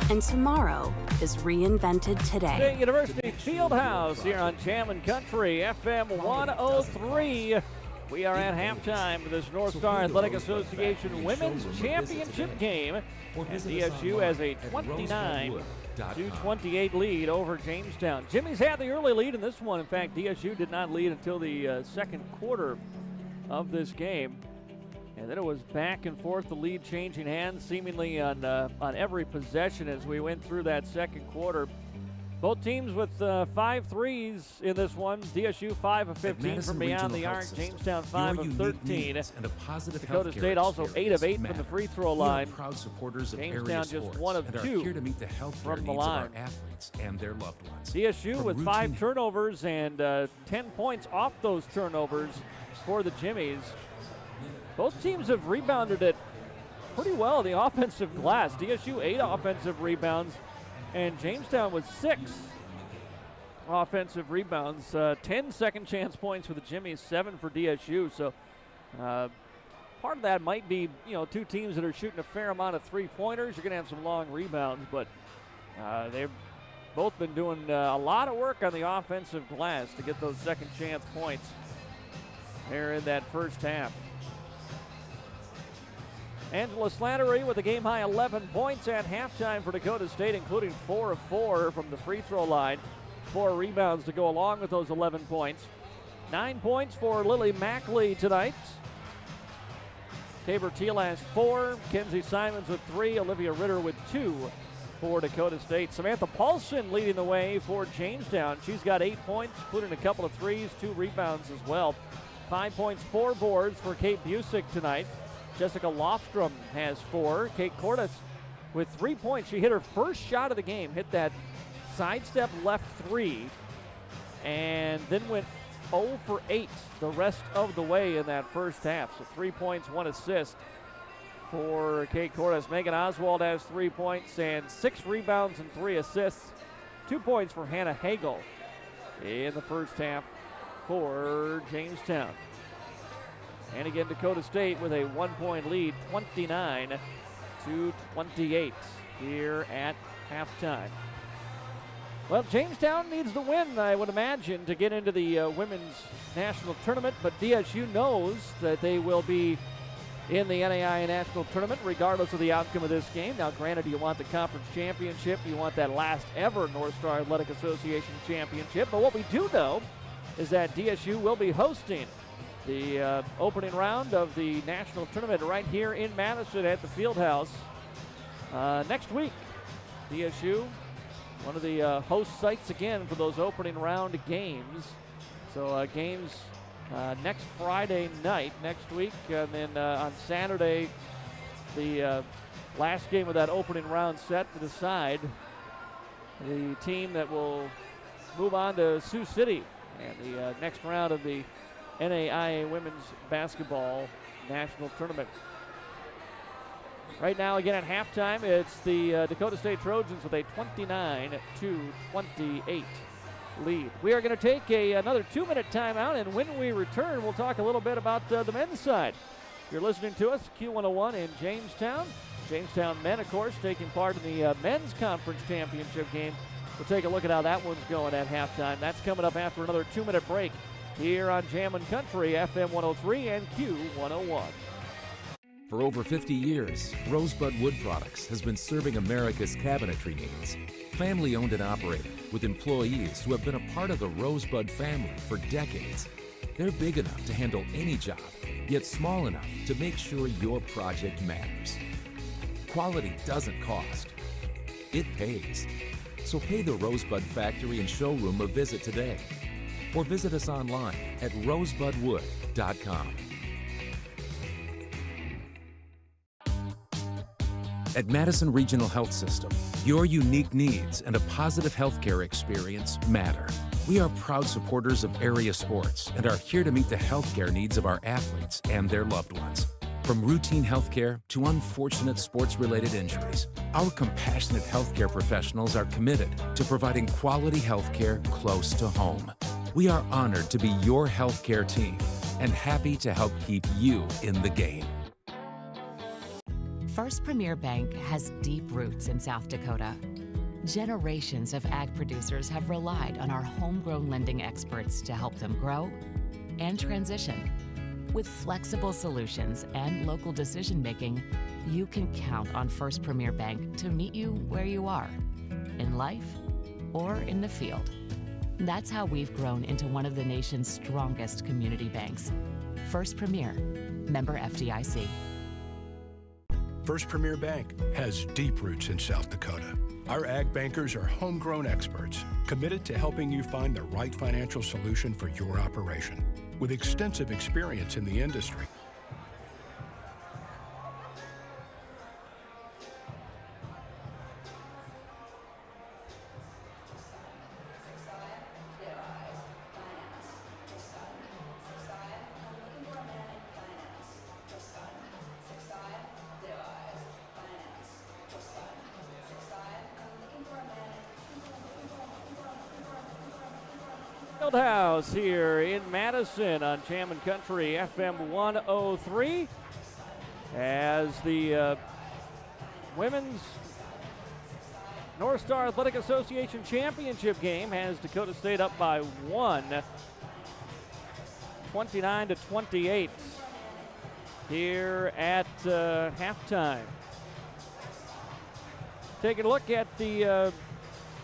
Speaker 10: and tomorrow is reinvented today.
Speaker 7: State University Fieldhouse here on Jam Country FM 103. We are at halftime of this North Star Athletic Association Women's Championship game, and DSU has a 29-28 lead over Jamestown. Jimmy's had the early lead in this one. In fact, DSU did not lead until the second quarter of this game. And then it was back and forth, the lead changing hands seemingly on every possession as we went through that second quarter. Both teams with 5 threes in this one. DSU 5 of 15 from beyond the arc. Jamestown 5 of 13.
Speaker 8: And a positive
Speaker 7: Dakota State also 8 of 8 from the free throw line.
Speaker 8: Proud supporters of
Speaker 7: Jamestown just 1 of 2
Speaker 8: here to meet the healthcare
Speaker 7: from the
Speaker 8: needs
Speaker 7: line.
Speaker 8: of our athletes and their loved ones.
Speaker 7: DSU with 5 turnovers and 10 points off those turnovers for the Jimmies. Both teams have rebounded it pretty well, the offensive glass. DSU 8 offensive rebounds, and Jamestown with 6 offensive rebounds. 10 second chance points for the Jimmies, 7 for DSU. So part of that might be, two teams that are shooting a fair amount of three-pointers. You're going to have some long rebounds, but they've both been doing a lot of work on the offensive glass to get those second chance points there in that first half. Angela Slattery with a game-high 11 points at halftime for Dakota State, including 4 of 4 from the free throw line. 4 rebounds to go along with those 11 points. 9 points for Lily Mackley tonight. Tabor Teal has 4. Kenzie Simons with 3. Olivia Ritter with 2 for Dakota State. Samantha Paulson leading the way for Jamestown. She's got 8 points, including a couple of threes, 2 rebounds as well. 5 points, 4 boards for Kate Busick tonight. Jessica Lofstrom has 4. Kate Cordes with 3 points. She hit her first shot of the game, hit that sidestep left 3, and then went 0 for 8 the rest of the way in that first half. So 3 points, 1 assist for Kate Cordes. Megan Oswald has 3 points and 6 rebounds and 3 assists. 2 points for Hannah Hagel in the first half for Jamestown. And again, Dakota State with a 1-point lead, 29-28 here at halftime. Well, Jamestown needs the win, I would imagine, to get into the women's national tournament, but DSU knows that they will be in the NAIA National Tournament, regardless of the outcome of this game. Now, granted, you want the conference championship. You want that last ever North Star Athletic Association championship. But what we do know is that DSU will be hosting the opening round of the national tournament right here in Madison at the Fieldhouse next week. DSU, one of the host sites again for those opening round games. So games next Friday night next week, and then on Saturday, the last game of that opening round set to decide the team that will move on to Sioux City and the next round of the NAIA Women's Basketball National Tournament. Right now, again at halftime, it's the Dakota State Trojans with a 29-28 lead. We are going to take another 2-minute timeout, and when we return, we'll talk a little bit about the men's side. You're listening to us, Q101 in Jamestown. Jamestown men, of course, taking part in the men's conference championship game. We'll take a look at how that one's going at halftime. That's coming up after another 2-minute break here on Jammin' Country, FM 103 and Q101.
Speaker 8: For over 50 years, Rosebud Wood Products has been serving America's cabinetry needs. Family owned and operated, with employees who have been a part of the Rosebud family for decades. They're big enough to handle any job, yet small enough to make sure your project matters. Quality doesn't cost. It pays. So pay the Rosebud Factory and Showroom a visit today, or visit us online at rosebudwood.com. At Madison Regional Health System, your unique needs and a positive healthcare experience matter. We are proud supporters of area sports and are here to meet the healthcare needs of our athletes and their loved ones. From routine healthcare to unfortunate sports-related injuries, our compassionate healthcare professionals are committed to providing quality healthcare close to home. We are honored to be your healthcare team and happy to help keep you in the game.
Speaker 1: First Premier Bank has deep roots in South Dakota. Generations of ag producers have relied on our homegrown lending experts to help them grow and transition. With flexible solutions and local decision-making, you can count on First Premier Bank to meet you where you are, in life or in the field. That's how we've grown into one of the nation's strongest community banks. First Premier, member FDIC.
Speaker 9: First Premier Bank has deep roots in South Dakota. Our ag bankers are homegrown experts committed to helping you find the right financial solution for your operation. With extensive experience in the industry,
Speaker 7: Fieldhouse here in Madison on Jammin' Country FM 103 as the Women's North Star Athletic Association Championship game has Dakota State up by 1, 29-28 here at halftime. Taking a look at the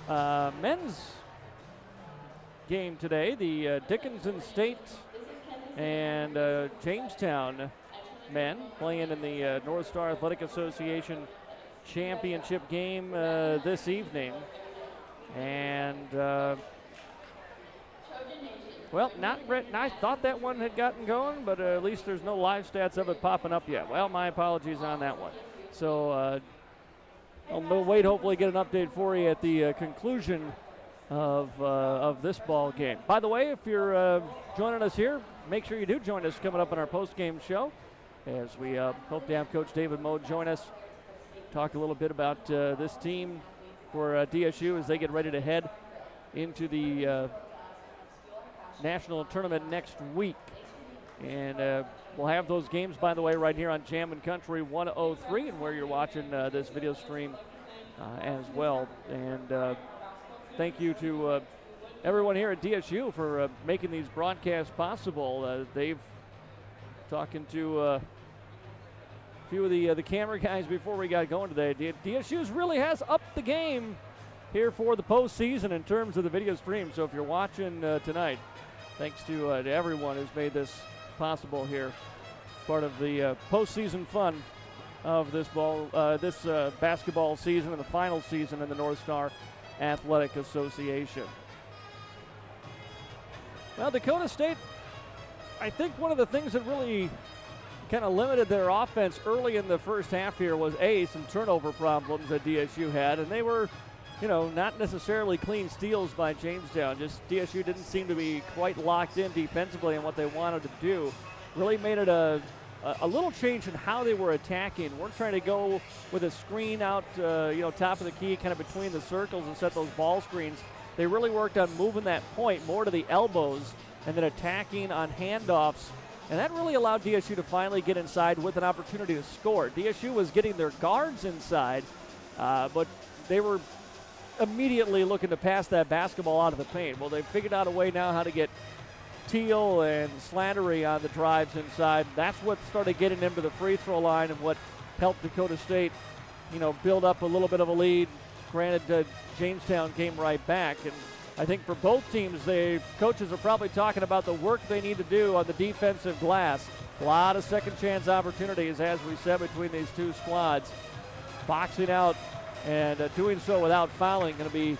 Speaker 7: men's game today, the Dickinson State and Jamestown men playing in the North Star Athletic Association Championship game this evening. And, well, I thought that one had gotten going, but at least there's no live stats of it popping up yet. Well, my apologies on that one. So I'll wait, hopefully get an update for you at the conclusion of this ball game. By the way, if you're joining us here, make sure you do join us coming up on our post-game show, as we hope to have Coach David Moe join us, talk a little bit about this team for DSU as they get ready to head into the national tournament next week. And we'll have those games, by the way, right here on Jammin' Country 103, and where you're watching this video stream as well. And thank you to everyone here at DSU for making these broadcasts possible. They've talking to few of the camera guys before we got going today. DSU's really has upped the game here for the postseason in terms of the video stream. So if you're watching tonight, thanks to everyone who's made this possible here. Part of the postseason fun of this basketball season and the final season in the North Star Athletic Association. Well, Dakota State, I think one of the things that really kind of limited their offense early in the first half here was some turnover problems that DSU had, and they were, not necessarily clean steals by Jamestown. Just DSU didn't seem to be quite locked in defensively on what they wanted to do. Really made it a little change in how they were attacking. We're trying to go with a screen out, top of the key, kind of between the circles and set those ball screens. They really worked on moving that point more to the elbows and then attacking on handoffs. And that really allowed DSU to finally get inside with an opportunity to score. DSU was getting their guards inside, but they were immediately looking to pass that basketball out of the paint. Well, they've figured out a way now how to get Teal and Slattery on the drives inside. That's what started getting them to the free throw line and what helped Dakota State, build up a little bit of a lead. Granted, Jamestown came right back. And I think for both teams, the coaches are probably talking about the work they need to do on the defensive glass. A lot of second chance opportunities, as we said, between these two squads. Boxing out and doing so without fouling going to be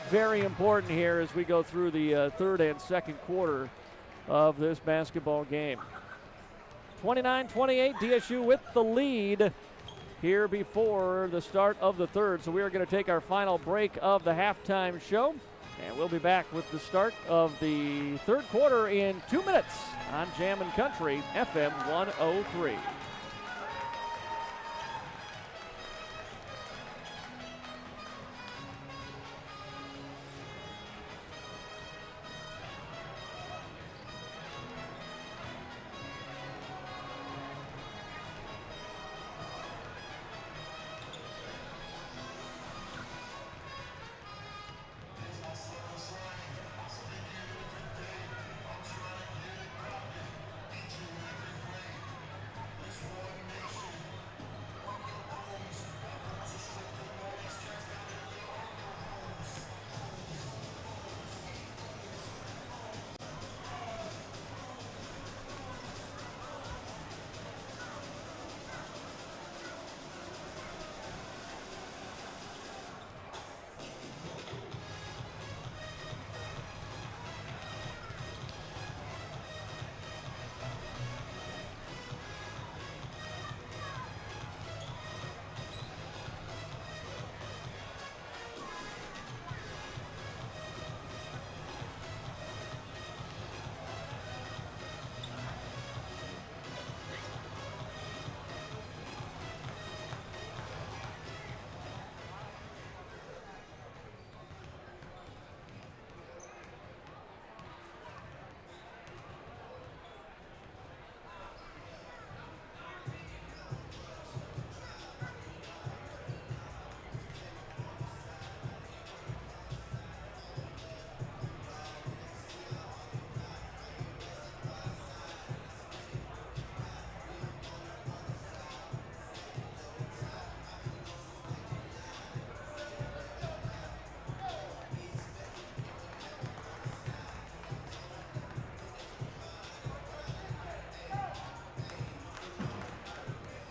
Speaker 7: very important here as we go through the third and second quarter of this basketball game. 29-28, DSU with the lead here before the start of the third. So we are going to take our final break of the halftime show, and we'll be back with the start of the third quarter in 2 minutes on Jammin' Country FM 103.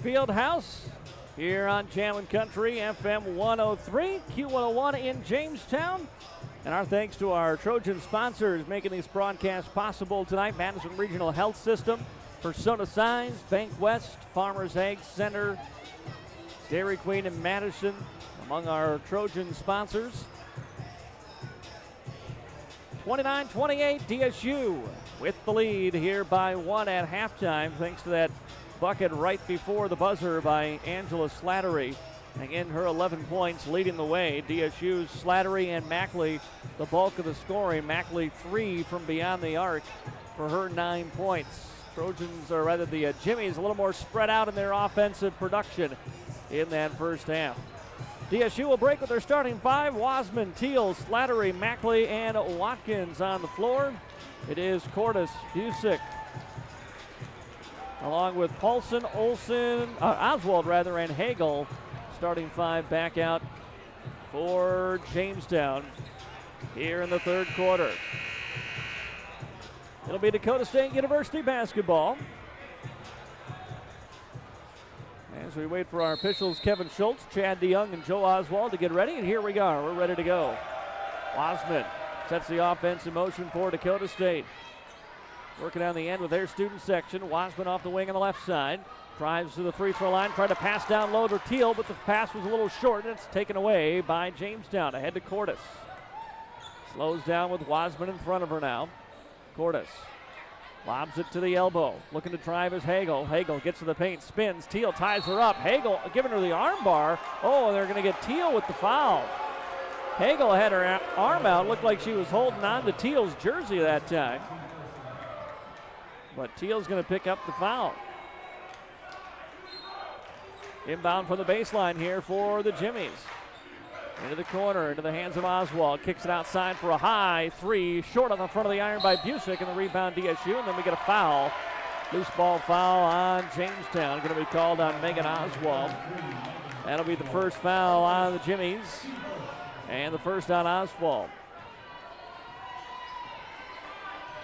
Speaker 7: Fieldhouse here on Jammin' Country FM 103, Q101 in Jamestown. And our thanks to our Trojan sponsors making these broadcasts possible tonight: Madison Regional Health System, Persona Signs, Bank West, Farmers Egg Center, Dairy Queen in Madison, among our Trojan sponsors. 29-28, DSU with the lead here by 1 at halftime, thanks to that bucket right before the buzzer by Angela Slattery. Again, her 11 points leading the way. DSU's Slattery and Mackley the bulk of the scoring. Mackley 3 from beyond the arc for her 9 points. Trojans, or rather the Jimmies, a little more spread out in their offensive production in that first half. DSU will break with their starting five: Wasman, Teal, Slattery, Mackley, and Watkins on the floor. It is Cordes, Busick, along with Paulson, Oswald and Hagel. Starting five back out for Jamestown here in the third quarter. It'll be Dakota State University basketball. As we wait for our officials, Kevin Schultz, Chad DeYoung, and Joe Oswald to get ready, and here we are. We're ready to go. Wasman sets the offense in motion for Dakota State. Working on the end with their student section. Wasman off the wing on the left side. Drives to the free throw line, tried to pass down low to Teal, but the pass was a little short, and it's taken away by Jamestown. Ahead to Cordes. Slows down with Wasman in front of her now. Cordes lobs it to the elbow. Looking to drive is Hagel. Hagel gets to the paint, spins. Teal ties her up. Hagel giving her the arm bar. Oh, they're going to get Teal with the foul. Hagel had her arm out. Looked like she was holding on to Teal's jersey that time. But Teal's going to pick up the foul. Inbound from the baseline here for the Jimmies. Into the corner, into the hands of Oswald. Kicks it outside for a high three. Short on the front of the iron by Busick, and the rebound DSU. And then we get a foul. Loose ball foul on Jamestown. Going to be called on Megan Oswald. That'll be the first foul on the Jimmies. And the first on Oswald.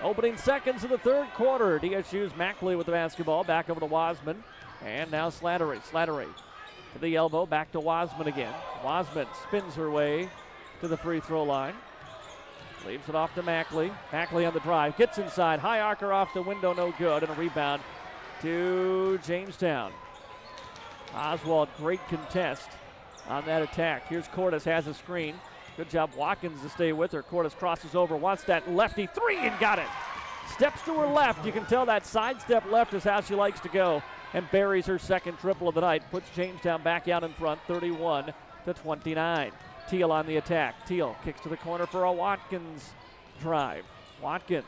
Speaker 7: Opening seconds of the third quarter. DSU's Mackley with the basketball. Back over to Wasman. And now Slattery. Slattery to the elbow. Back to Wasman again. Wasman spins her way to the free throw line. Leaves it off to Mackley. Mackley on the drive. Gets inside. High arcer off the window. No good. And a rebound to Jamestown. Oswald, great contest on that attack. Here's Cordes, has a screen. Good job Watkins to stay with her. Cordes crosses over, wants that lefty three and got it. Steps to her left. You can tell that sidestep left is how she likes to go. And buries her second triple of the night. Puts Jamestown back out in front, 31-29. Teal on the attack. Teal kicks to the corner for a Watkins drive. Watkins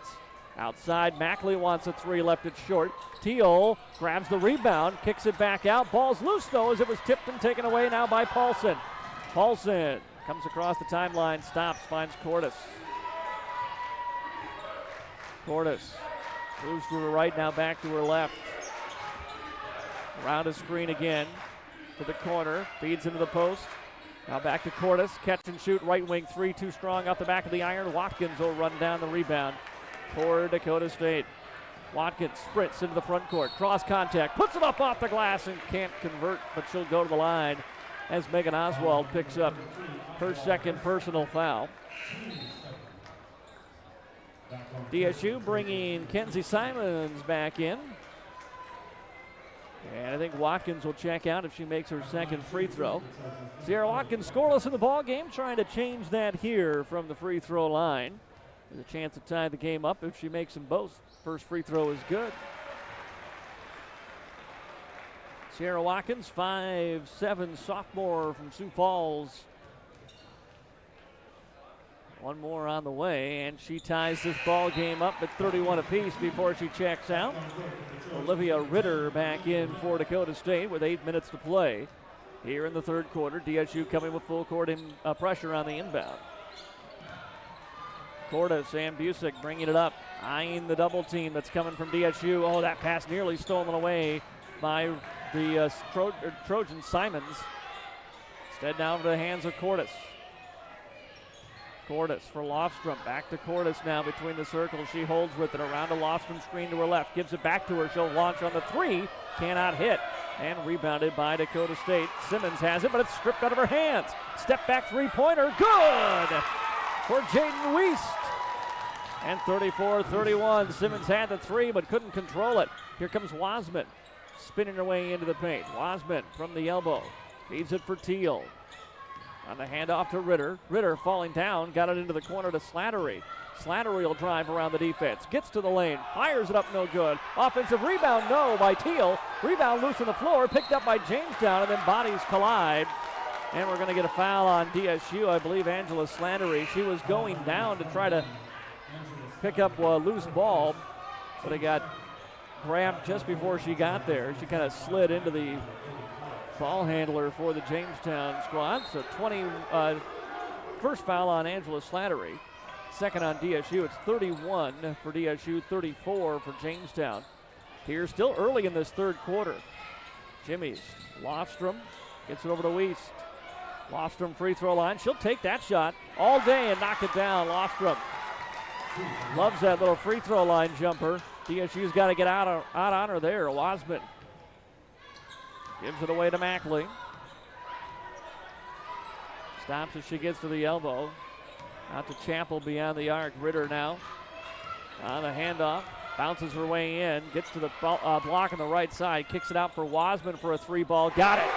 Speaker 7: outside. Mackley wants a three, left it short. Teal grabs the rebound, kicks it back out. Ball's loose though as it was tipped and taken away now by Paulson. Paulson comes across the timeline, stops, finds Cordes. Cordes moves to her right, now back to her left. Around a screen again to the corner, feeds into the post. Now back to Cordes, catch and shoot, right wing three, too strong off the back of the iron. Watkins will run down the rebound for Dakota State. Watkins sprints into the front court, draws contact, puts it up off the glass and can't convert, but she'll go to the line as Megan Oswald picks up her second personal foul. DSU bringing Kenzie Simons back in. And I think Watkins will check out if she makes her second free throw. Sierra Watkins scoreless in the ball game, trying to change that here from the free throw line. There's a chance to tie the game up if she makes them both. First free throw is good. Sierra Watkins, 5'7" sophomore from Sioux Falls. One more on the way, and she ties this ball game up at 31 apiece before she checks out. Olivia Ritter back in for Dakota State with 8 minutes to play here in the third quarter. DSU coming with full court pressure on the inbound. Cordes and Busick bringing it up, eyeing the double team that's coming from DSU. Oh, that pass nearly stolen away by the Trojan Simons. Instead now into the hands of Cordes. Cordes for Lofstrom. Back to Cordes now between the circles. She holds with it around a Lofstrom screen to her left. Gives it back to her. She'll launch on the three. Cannot hit. And rebounded by Dakota State. Simmons has it, but it's stripped out of her hands. Step back three-pointer. Good for Jaden Weist. And 34-31. Simmons had the three, but couldn't control it. Here comes Wasman, spinning her way into the paint. Wasman from the elbow. Feeds it for Teal. On the handoff to Ritter. Ritter falling down, got it into the corner to Slattery. Slattery will drive around the defense. Gets to the lane, fires it up, no good. Offensive rebound, no, by Teal. Rebound loose on the floor, picked up by Jamestown, and then bodies collide. And we're going to get a foul on DSU. I believe Angela Slattery. She was going down to try to pick up a loose ball, but it got grabbed just before she got there. She kind of slid into the ball handler for the Jamestown squad. So first foul on Angela Slattery. Second on DSU. It's 31 for DSU, 34 for Jamestown. here still early in this third quarter. Jimmy's. Lofstrom gets it over to Wiest. Lofstrom free throw line. She'll take that shot all day and knock it down. Lofstrom loves that little free throw line jumper. DSU's got to get out on her there. Wasman gives it away to Mackley. Stops as she gets to the elbow. Out to Chappell beyond the arc. Ritter now on the handoff. Bounces her way in. Gets to the block on the right side. Kicks it out for Wasman for a three ball. Got it.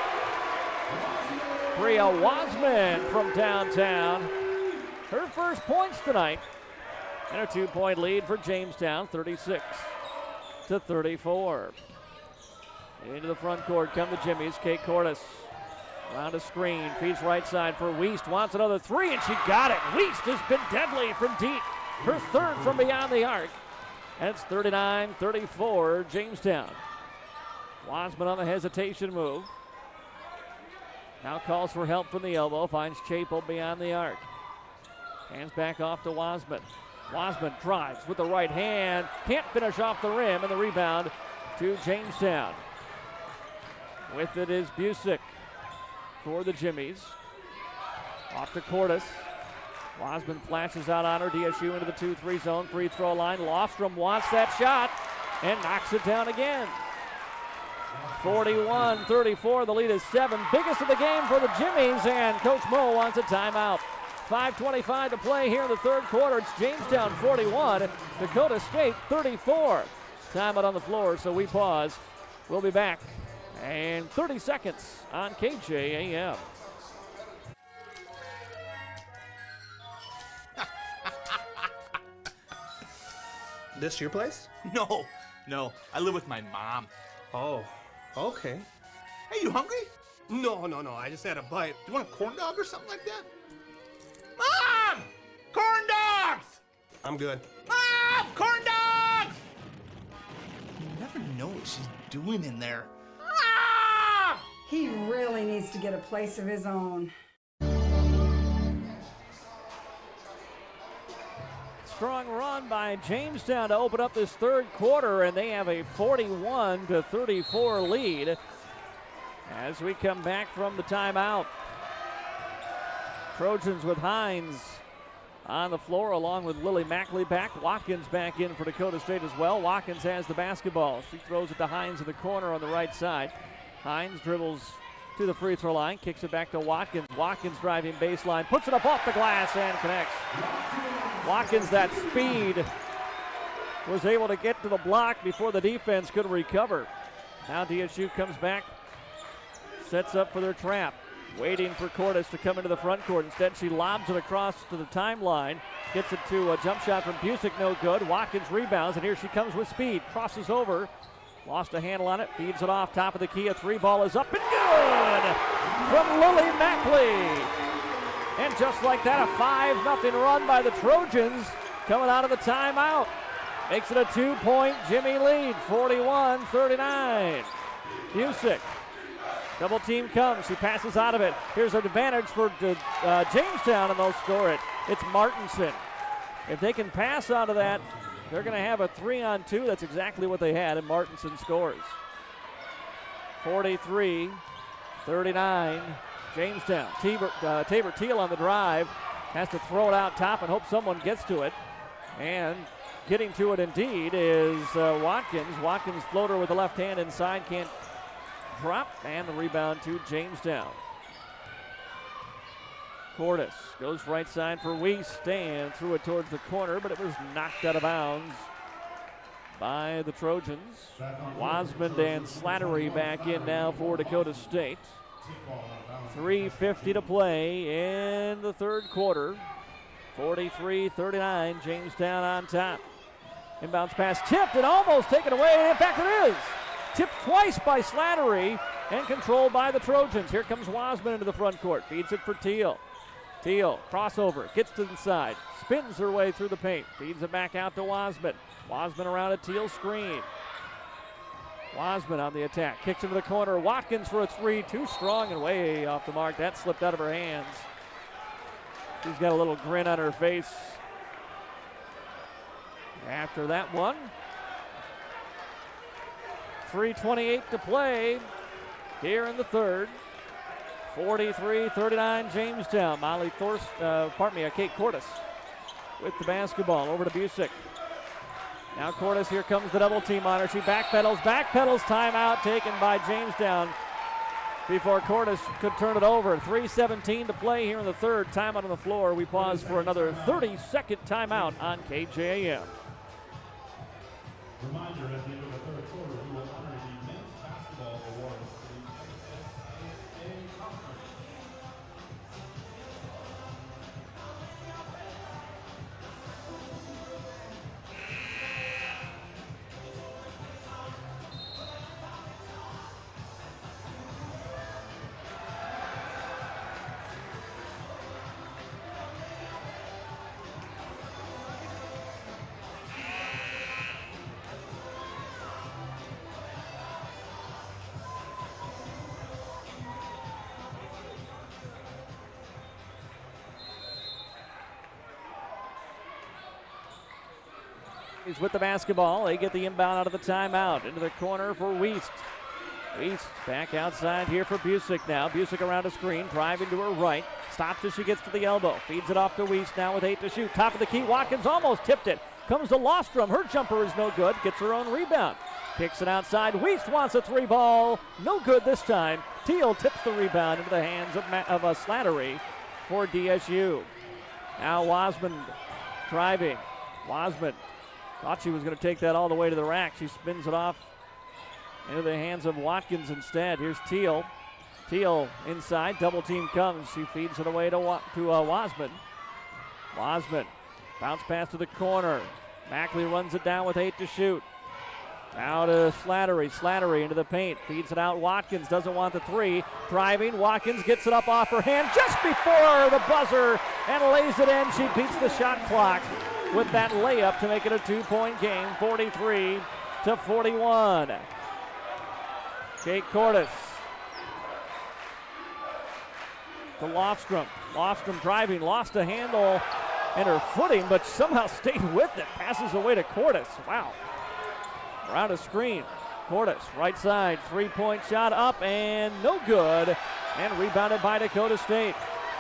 Speaker 7: Bria Wasman from downtown. Her first points tonight. And a 2-point lead for Jamestown, 36-34. Into the front court come the Jimmies. Kate Cordes around a screen, feeds right side for Wiest. Wants another three, and she got it. Wiest has been deadly from deep. Her third from beyond the arc. And it's 39-34 Jamestown. Wasman on the hesitation move. Now calls for help from the elbow. Finds Chappell beyond the arc. Hands back off to Wasman. Wasman drives with the right hand. Can't finish off the rim, and the rebound to Jamestown. With it is Busick for the Jimmies. Off to Cordes. Wasman flashes out on her. DSU into the 2-3 zone. Free throw line. Lofstrom wants that shot and knocks it down again. 41-34. The lead is 7. Biggest of the game for the Jimmies, and Coach Moe wants a timeout. 5:25 to play here in the third quarter. It's Jamestown 41, Dakota State 34. Timeout on the floor, so we pause. We'll be back in 30 seconds on KJAM.
Speaker 3: This your place?
Speaker 4: No. I live with my mom.
Speaker 3: Oh, okay.
Speaker 4: Hey, you hungry?
Speaker 3: No. I just had a bite.
Speaker 4: Do you want a corn dog or something like that? Mom! Corn dogs!
Speaker 3: I'm good.
Speaker 4: Mom! Corn dogs! You never know what she's doing in there. Mom!
Speaker 5: He really needs to get a place of his own.
Speaker 7: Strong run by Jamestown to open up this third quarter, and they have a 41-34 lead as we come back from the timeout. Trojans with Hines on the floor along with Lily Mackley back. Watkins back in for Dakota State as well. Watkins has the basketball. She throws it to Hines in the corner on the right side. Hines dribbles to the free throw line, kicks it back to Watkins. Watkins driving baseline, puts it up off the glass and connects. Watkins, that speed, was able to get to the block before the defense could recover. Now DSU comes back, sets up for their trap. Waiting for Cordes to come into the front court. Instead, she lobs it across to the timeline. Gets it to a jump shot from Busick, no good. Watkins rebounds, and here she comes with speed. Crosses over, lost a handle on it, feeds it off, top of the key. A three ball is up and good from Lily Mackley. And just like that, a 5-0 run by the Trojans coming out of the timeout. Makes it a 2-point Jimmy lead, 41-39. Busick. Double team comes. She passes out of it. Here's an advantage for Jamestown, and they'll score it. It's Martinson. If they can pass out of that, they're going to have a 3-on-2. That's exactly what they had, and Martinson scores. 43-39, Jamestown. Tabor Teal on the drive. Has to throw it out top and hope someone gets to it. And getting to it indeed is Watkins. Watkins floater with the left hand inside. Can't drop, and the rebound to Jamestown. Cordes goes right side for Wiest and threw it towards the corner, but it was knocked out of bounds by the Trojans. Wasman and Slattery back in now for Dakota State. 3:50 to play in the third quarter. 43-39, Jamestown on top. Inbounds pass tipped and almost taken away. In fact, it is. Tipped twice by Slattery and controlled by the Trojans. Here comes Wasman into the front court. Feeds it for Teal. Teal, crossover, gets to the side, spins her way through the paint, feeds it back out to Wasman. Wasman around a Teal screen. Wasman on the attack, kicks into the corner. Watkins for a three, too strong and way off the mark. That slipped out of her hands. She's got a little grin on her face after that one. 3:28 to play here in the third. 43-39 Jamestown. Kate Cordes with the basketball over to Busick. Now Cordes, here comes the double team on her. She backpedals, timeout taken by Jamestown before Cordes could turn it over. 3:17 to play here in the third. Timeout on the floor. We pause for another 30-second timeout on KJAM.
Speaker 11: Reminder, at the end of the third quarter, we will honor the men's basketball awards in the SSA conference.
Speaker 7: He's with the basketball. They get the inbound out of the timeout. Into the corner for Wiest. Wiest back outside here for Busick now. Busick around a screen, driving to her right. Stops as she gets to the elbow. Feeds it off to Wiest now with 8 to shoot. Top of the key. Watkins almost tipped it. Comes to Lostrom. Her jumper is no good. Gets her own rebound. Kicks it outside. Wiest wants a three ball. No good this time. Teal tips the rebound into the hands of a Slattery for DSU. Now Wasman driving. Wasman thought she was going to take that all the way to the rack. She spins it off into the hands of Watkins instead. Here's Teal. Teal inside. Double team comes. She feeds it away to Wasman. Wasman. Bounce pass to the corner. Mackley runs it down with 8 to shoot. Now to Slattery. Slattery into the paint. Feeds it out. Watkins doesn't want the three. Driving. Watkins gets it up off her hand just before the buzzer and lays it in. She beats the shot clock with that layup to make it a 2-point game, 43-41. Kate Cordes to Lofstrom. Lofstrom driving, lost a handle and her footing, but somehow stayed with it. Passes away to Cordes. Wow. Around a screen. Cordes, right side, three-point shot up and no good. And rebounded by Dakota State.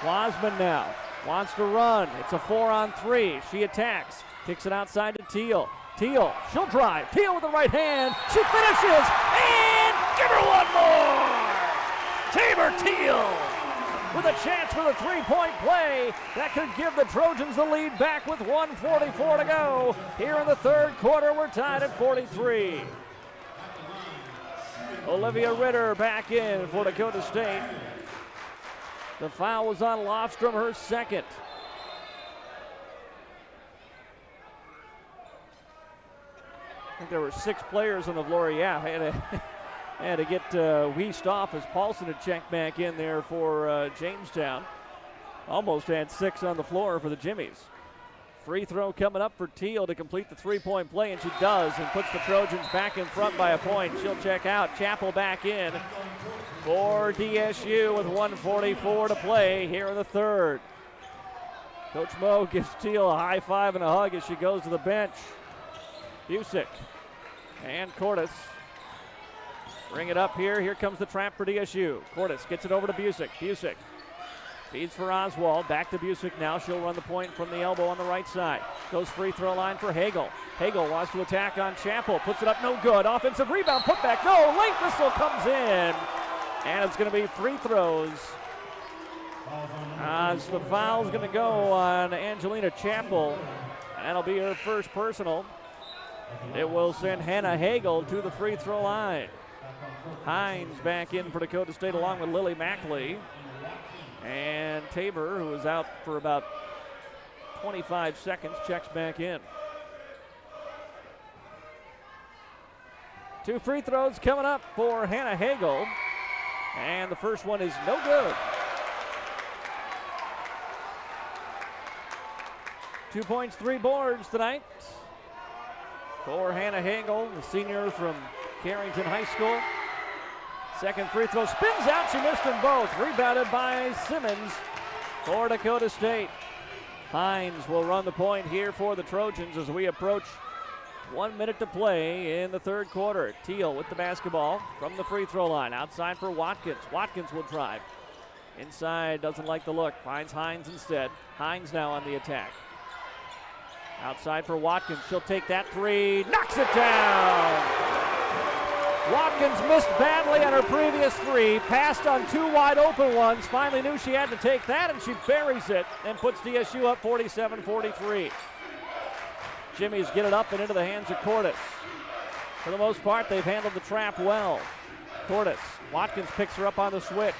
Speaker 7: Wasman now wants to run. It's a 4-on-3. She attacks. Kicks it outside to Teal. Teal, she'll drive. Teal with the right hand. She finishes. And give her one more. Tabor Teal with a chance for the three-point play. That could give the Trojans the lead back with 1:44 to go. Here in the third quarter, we're tied at 43. Olivia Ritter back in for Dakota State. The foul was on Lofstrom, her second. I think there were 6 players on the floor. Yeah, had to get Wiest off as Paulson had checked back in there for Jamestown. Almost had 6 on the floor for the Jimmies. Free throw coming up for Teal to complete the three-point play, and she does, and puts the Trojans back in front by a point. She'll check out. Chappell back in for DSU with 1:44 to play here in the third. Coach Moe gives Teal a high five and a hug as she goes to the bench. Busick and Cordes bring it up here. Here comes the trap for DSU. Cordes gets it over to Busick. Busick feeds for Oswald. Back to Busick now. She'll run the point from the elbow on the right side. Goes free throw line for Hagel. Hagel wants to attack on Chappell. Puts it up, no good. Offensive rebound, put back, no. Late whistle comes in. And it's going to be free throws. As the foul's going to go on Angelina Chappell. That'll be her first personal. It will send Hannah Hagel to the free throw line. Hines back in for Dakota State along with Lily Mackley. And Tabor, who was out for about 25 seconds, checks back in. 2 free throws coming up for Hannah Hagel. And the first one is no good. 2 points, 3 boards tonight for Hannah Hagel, the senior from Carrington High School. Second free throw spins out. She missed them both. Rebounded by Simmons for Dakota State. Hines will run the point here for the Trojans as we approach 1 minute to play in the third quarter. Teal with the basketball from the free throw line. Outside for Watkins. Watkins will drive. Inside, doesn't like the look. Finds Hines instead. Hines now on the attack. Outside for Watkins. She'll take that three. Knocks it down. Watkins missed badly on her previous three. Passed on two wide open ones. Finally knew she had to take that, and she buries it and puts DSU up 47-43. Jimmy's get it up and into the hands of Cordes. For the most part, they've handled the trap well. Cordes. Watkins picks her up on the switch.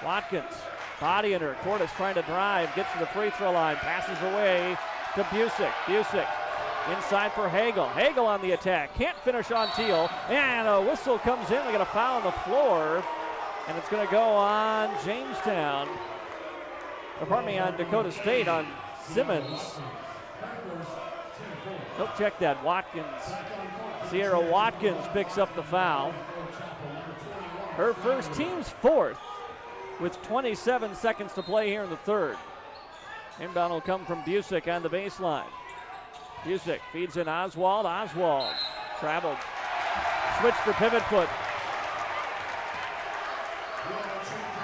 Speaker 7: Watkins bodying her. Cordes trying to drive. Gets to the free throw line. Passes away to Busick. Busick inside for Hagel. Hagel on the attack. Can't finish on Teal. And a whistle comes in. They got a foul on the floor. And it's going to go on Jamestown. Pardon me, on Dakota State on Simmons. Don't check that. Watkins. Sierra Watkins picks up the foul. Her first, team's fourth, with 27 seconds to play here in the third. Inbound will come from Busick on the baseline. Busick feeds in Oswald. Oswald traveled. Switch for pivot foot.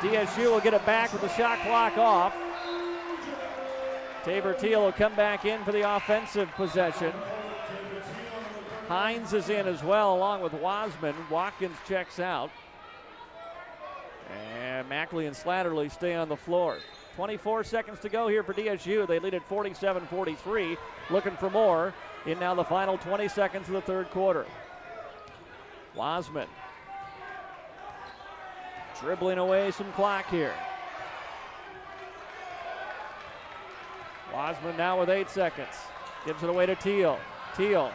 Speaker 7: DSU will get it back with the shot clock off. Tabor Teal will come back in for the offensive possession. Hines is in as well, along with Wasman. Watkins checks out. And Mackley and Slatterly stay on the floor. 24 seconds to go here for DSU. They lead at 47-43. Looking for more in now the final 20 seconds of the third quarter. Wasman dribbling away some clock here. Wasman now with 8 seconds. Gives it away to Teal. Teal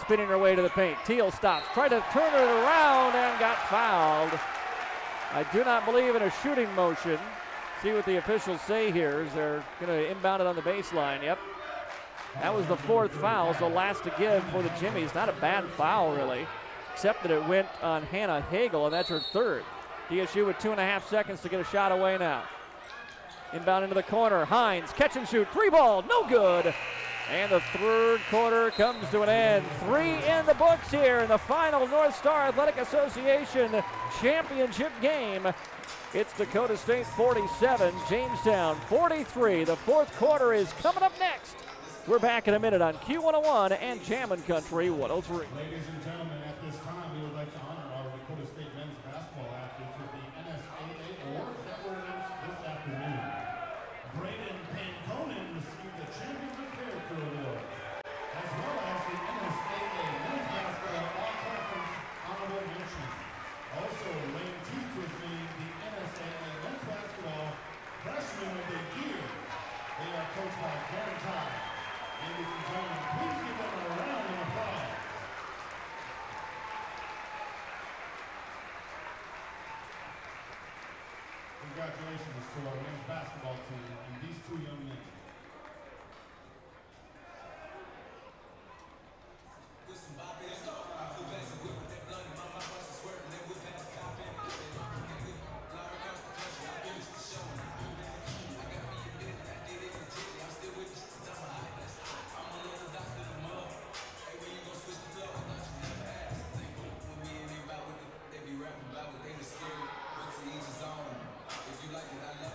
Speaker 7: spinning her way to the paint. Teal stops. Tried to turn it around and got fouled. I do not believe in a shooting motion. See what the officials say here as they're going to inbound it on the baseline. Yep. That was the fourth foul, so last to give for the Jimmies. Not a bad foul, really, except that it went on Hannah Hagel, and that's her third. DSU with 2.5 seconds to get a shot away now. Inbound into the corner. Hines, catch and shoot. Three ball, no good. And the third quarter comes to an end. 3 in the books here in the final North Star Athletic Association championship game. It's Dakota State 47, Jamestown 43. The fourth quarter is coming up next. We're back in a minute on Q101 and Jammin' Country 103.
Speaker 11: Ladies and gentlemen, at this time, we would like to honor our Dakota State men's basketball athletes with the NSAA awards that were announced this afternoon. Braden Panconen received the Champion of Character Award, as well as the NSAA men's basketball all-conference honorable mention. Also, Lane Teets was named the NSAA men's basketball freshman of the year. They are coached by Karen Todd. Ladies and gentlemen, please give them a round of applause. Congratulations to our men's basketball team and these two young men.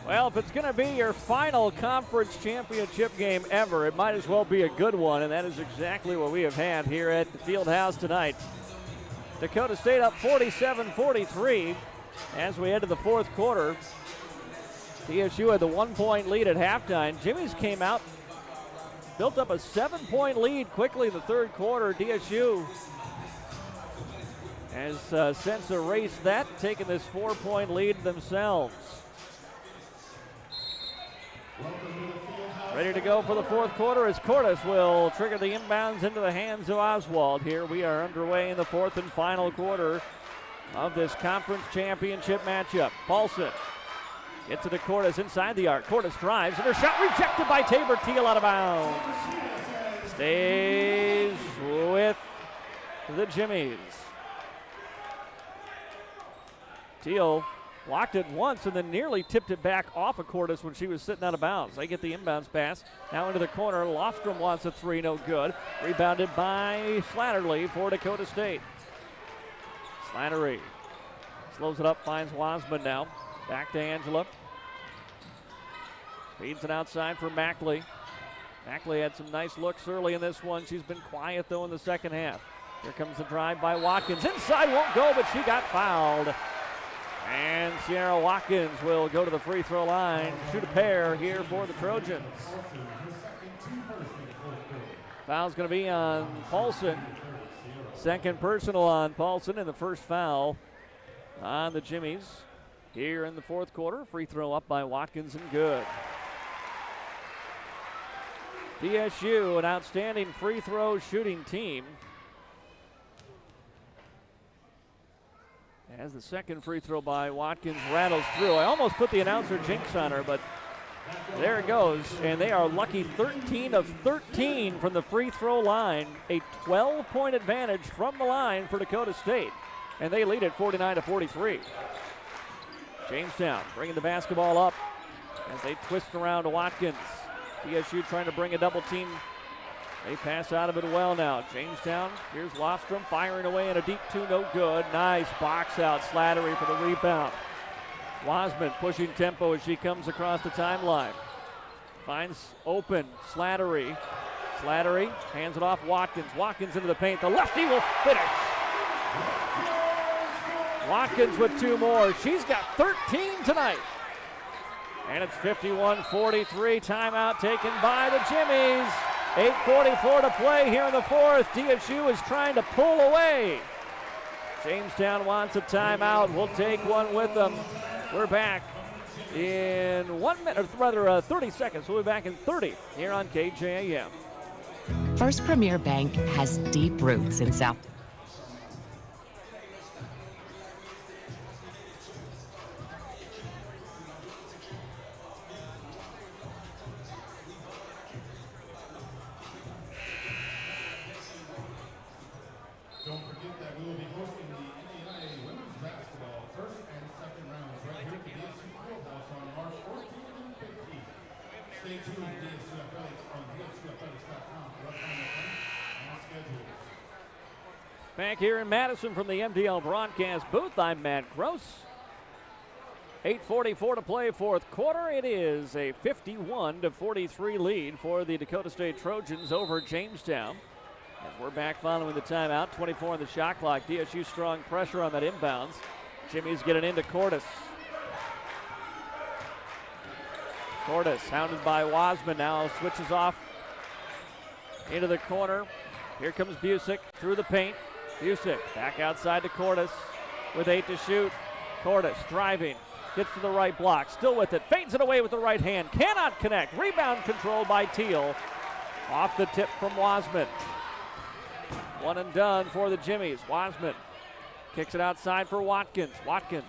Speaker 7: Well, if it's going to be your final conference championship game ever, it might as well be a good one, and that is exactly what we have had here at the Fieldhouse tonight. Dakota State up 47-43 as we head to the fourth quarter. DSU had the 1-point lead at halftime. Jimmy's came out, built up a 7-point lead quickly in the third quarter. DSU has since erased that, taking this 4-point lead themselves. Ready to go for the fourth quarter as Cordes will trigger the inbounds into the hands of Oswald. Here we are underway in the fourth and final quarter of this conference championship matchup. Paulson gets it to Cordes inside the arc. Cordes drives, and her shot rejected by Tabor Teal out of bounds. Stays with the Jimmies. Teal Blocked it once and then nearly tipped it back off of Cordes when she was sitting out of bounds. They get the inbounds pass. Now into the corner. Lofstrom wants a three, no good. Rebounded by Slattery for Dakota State. Slattery slows it up, finds Wasman now. Back to Angela. Feeds it outside for Mackley. Mackley had some nice looks early in this one. She's been quiet, though, in the second half. Here comes the drive by Watkins. Inside, won't go, but she got fouled. And Sierra Watkins will go to the free throw line. Shoot a pair here for the Trojans. Foul's going to be on Paulson. Second personal on Paulson, and the first foul on the Jimmies here in the fourth quarter. Free throw up by Watkins and good. DSU, an outstanding free throw shooting team. As the second free throw by Watkins rattles through. I almost put the announcer jinx on her, but there it goes. And they are lucky 13 of 13 from the free throw line. A 12-point advantage from the line for Dakota State. And they lead it 49-43. Jamestown bringing the basketball up as they twist around to Watkins. DSU trying to bring a double team. They pass out of it well now. Jamestown, here's Lofstrom firing away in a deep two, no good. Nice box out, Slattery for the rebound. Wasman pushing tempo as she comes across the timeline. Finds open, Slattery. Slattery hands it off Watkins. Watkins into the paint. The lefty will finish. Watkins with two more. She's got 13 tonight. And it's 51-43. Timeout taken by the Jimmies. 8:44 to play here in the fourth. DSU is trying to pull away. Jamestown wants a timeout. We'll take one with them. We're back in 1 minute, or rather 30 seconds. We'll be back in 30 here on KJAM.
Speaker 1: First Premier Bank has deep roots in South.
Speaker 11: Don't forget that we will be hosting the NAIA women's basketball first and second rounds right here at the DSU Fieldhouse on March 14th and 15th. Stay tuned to DSU Athletics on DSUathletics.com for upcoming events and schedules.
Speaker 7: Back here in Madison from the MDL broadcast booth, I'm Matt Gross. 8:44 to play fourth quarter. It is a 51-43 lead for the Dakota State Trojans over Jamestown. As we're back following the timeout, 24 on the shot clock. DSU strong pressure on that inbounds. Jimmy's getting into Cordes. Cordes hounded by Wasman now, switches off into the corner. Here comes Busick through the paint. Busick back outside to Cordes with 8 to shoot. Cordes driving, gets to the right block, still with it, feints it away with the right hand, cannot connect. Rebound controlled by Teal. Off the tip from Wasman. One and done for the Jimmies. Wasman kicks it outside for Watkins. Watkins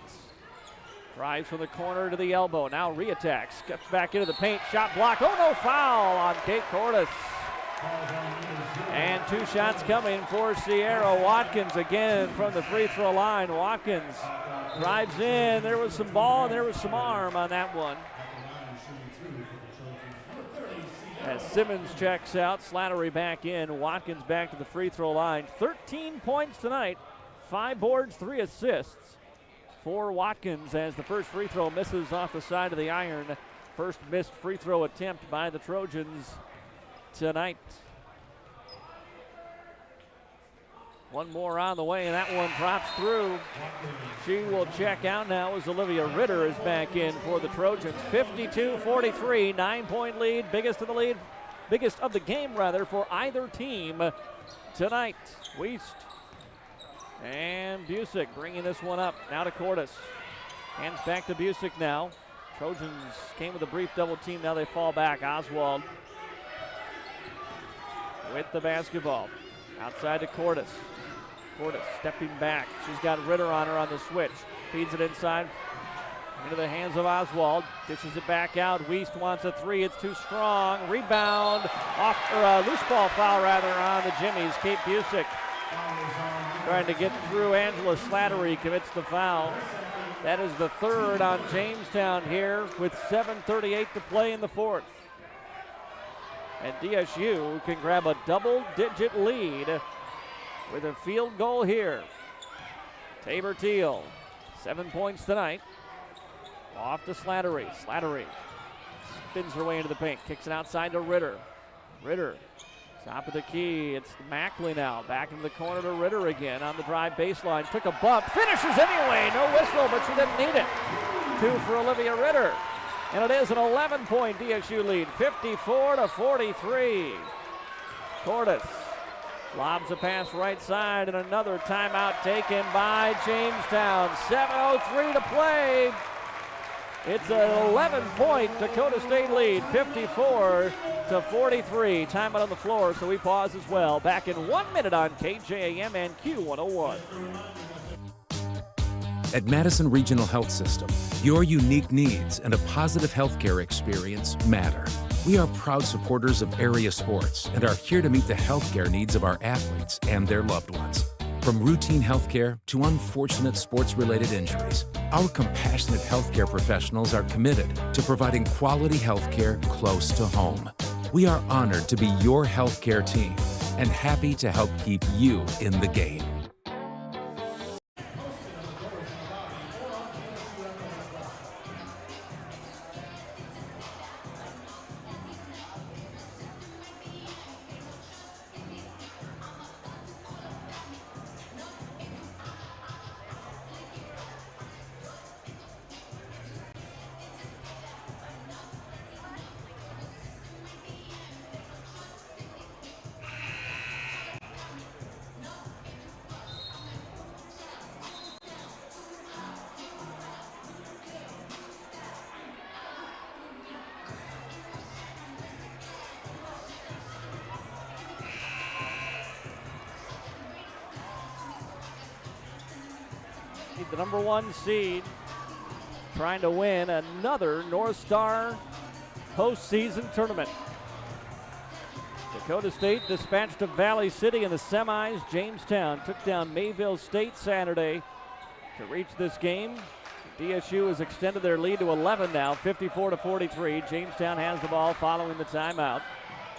Speaker 7: drives from the corner to the elbow. Now reattacks. Steps back into the paint. Shot blocked. Oh, no foul on Kate Cordes. And two shots coming for Sierra Watkins again from the free throw line. Watkins drives in. There was some ball and there was some arm on that one. As Simmons checks out, Slattery back in, Watkins back to the free throw line. 13 points tonight, 5 boards, 3 assists for Watkins as the first free throw misses off the side of the iron. First missed free throw attempt by the Trojans tonight. One more on the way, and that one drops through. She will check out now as Olivia Ritter is back in for the Trojans. 52-43, 9-point lead, biggest of the game for either team tonight. Wiest and Busick bringing this one up. Now to Cordes. Hands back to Busick now. Trojans came with a brief double team. Now they fall back. Oswald with the basketball. Outside to Cordes. Cordes stepping back. She's got Ritter on her on the switch. Feeds it inside into the hands of Oswald. Dishes it back out. Wiest wants a three. It's too strong. Rebound off, or loose ball foul rather on the Jimmies. Kate Busick trying to get through. Angela Slattery commits the foul. That is the third on Jamestown here with 7:38 to play in the fourth. And DSU can grab a double-digit lead with a field goal here. Tabor Teal, 7 points tonight. Off to Slattery. Slattery spins her way into the paint, kicks it outside to Ritter. Ritter, top of the key. It's Mackley now. Back into the corner to Ritter again on the drive baseline. Took a bump, finishes anyway. No whistle, but she didn't need it. 2 for Olivia Ritter. And it is an 11-point DSU lead, 54-43. Cordes lobs a pass right side, and another timeout taken by Jamestown. 7:03 to play. It's an 11-point Dakota State lead, 54-43. Timeout on the floor, so we pause as well. Back in 1 minute on KJAM and Q101.
Speaker 8: At Madison Regional Health System, your unique needs and a positive healthcare experience matter. We are proud supporters of area sports and are here to meet the healthcare needs of our athletes and their loved ones. From routine healthcare to unfortunate sports-related injuries, our compassionate healthcare professionals are committed to providing quality healthcare close to home. We are honored to be your healthcare team and happy to help keep you in the game.
Speaker 7: The number 1 seed trying to win another North Star postseason tournament. Dakota State dispatched to Valley City in the semis. Jamestown took down Mayville State Saturday to reach this game. DSU has extended their lead to 11 now, 54-43. Jamestown has the ball following the timeout.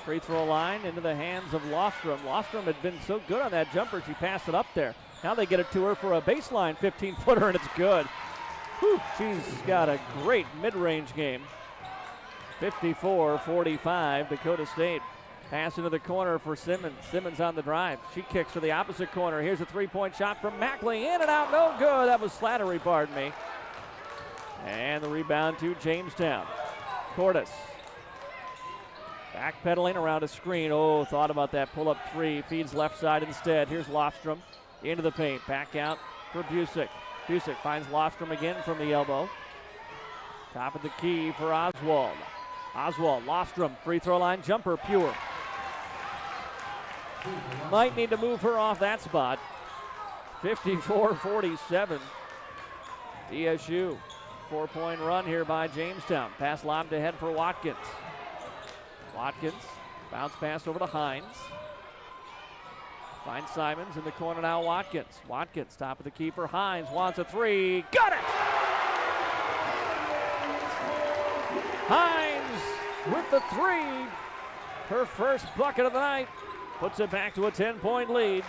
Speaker 7: Free throw line into the hands of Lofstrom. Lofstrom had been so good on that jumper, she passed it up there. Now they get it to her for a baseline 15-footer, and it's good. Whew, she's got a great mid-range game. 54-45, Dakota State. Pass into the corner for Simmons. Simmons on the drive. She kicks to the opposite corner. Here's a three-point shot from Mackley. In and out, no good. That was Slattery, pardon me. And the rebound to Jamestown. Cordes. Backpedaling around a screen. Oh, thought about that pull-up three. Feeds left side instead. Here's Lofstrom. Into the paint, back out for Busick. Busick finds Lofstrom again from the elbow. Top of the key for Oswald. Oswald, Lofstrom, free throw line jumper, pure. Might need to move her off that spot. 54-47. DSU, 4-point run here by Jamestown. Pass lobbed ahead for Watkins. Watkins, bounce pass over to Hines. Finds Simons in the corner now, Watkins. Watkins, top of the key for Hines, wants a three, got it! Hines with the three, her first bucket of the night, puts it back to a 10-point lead.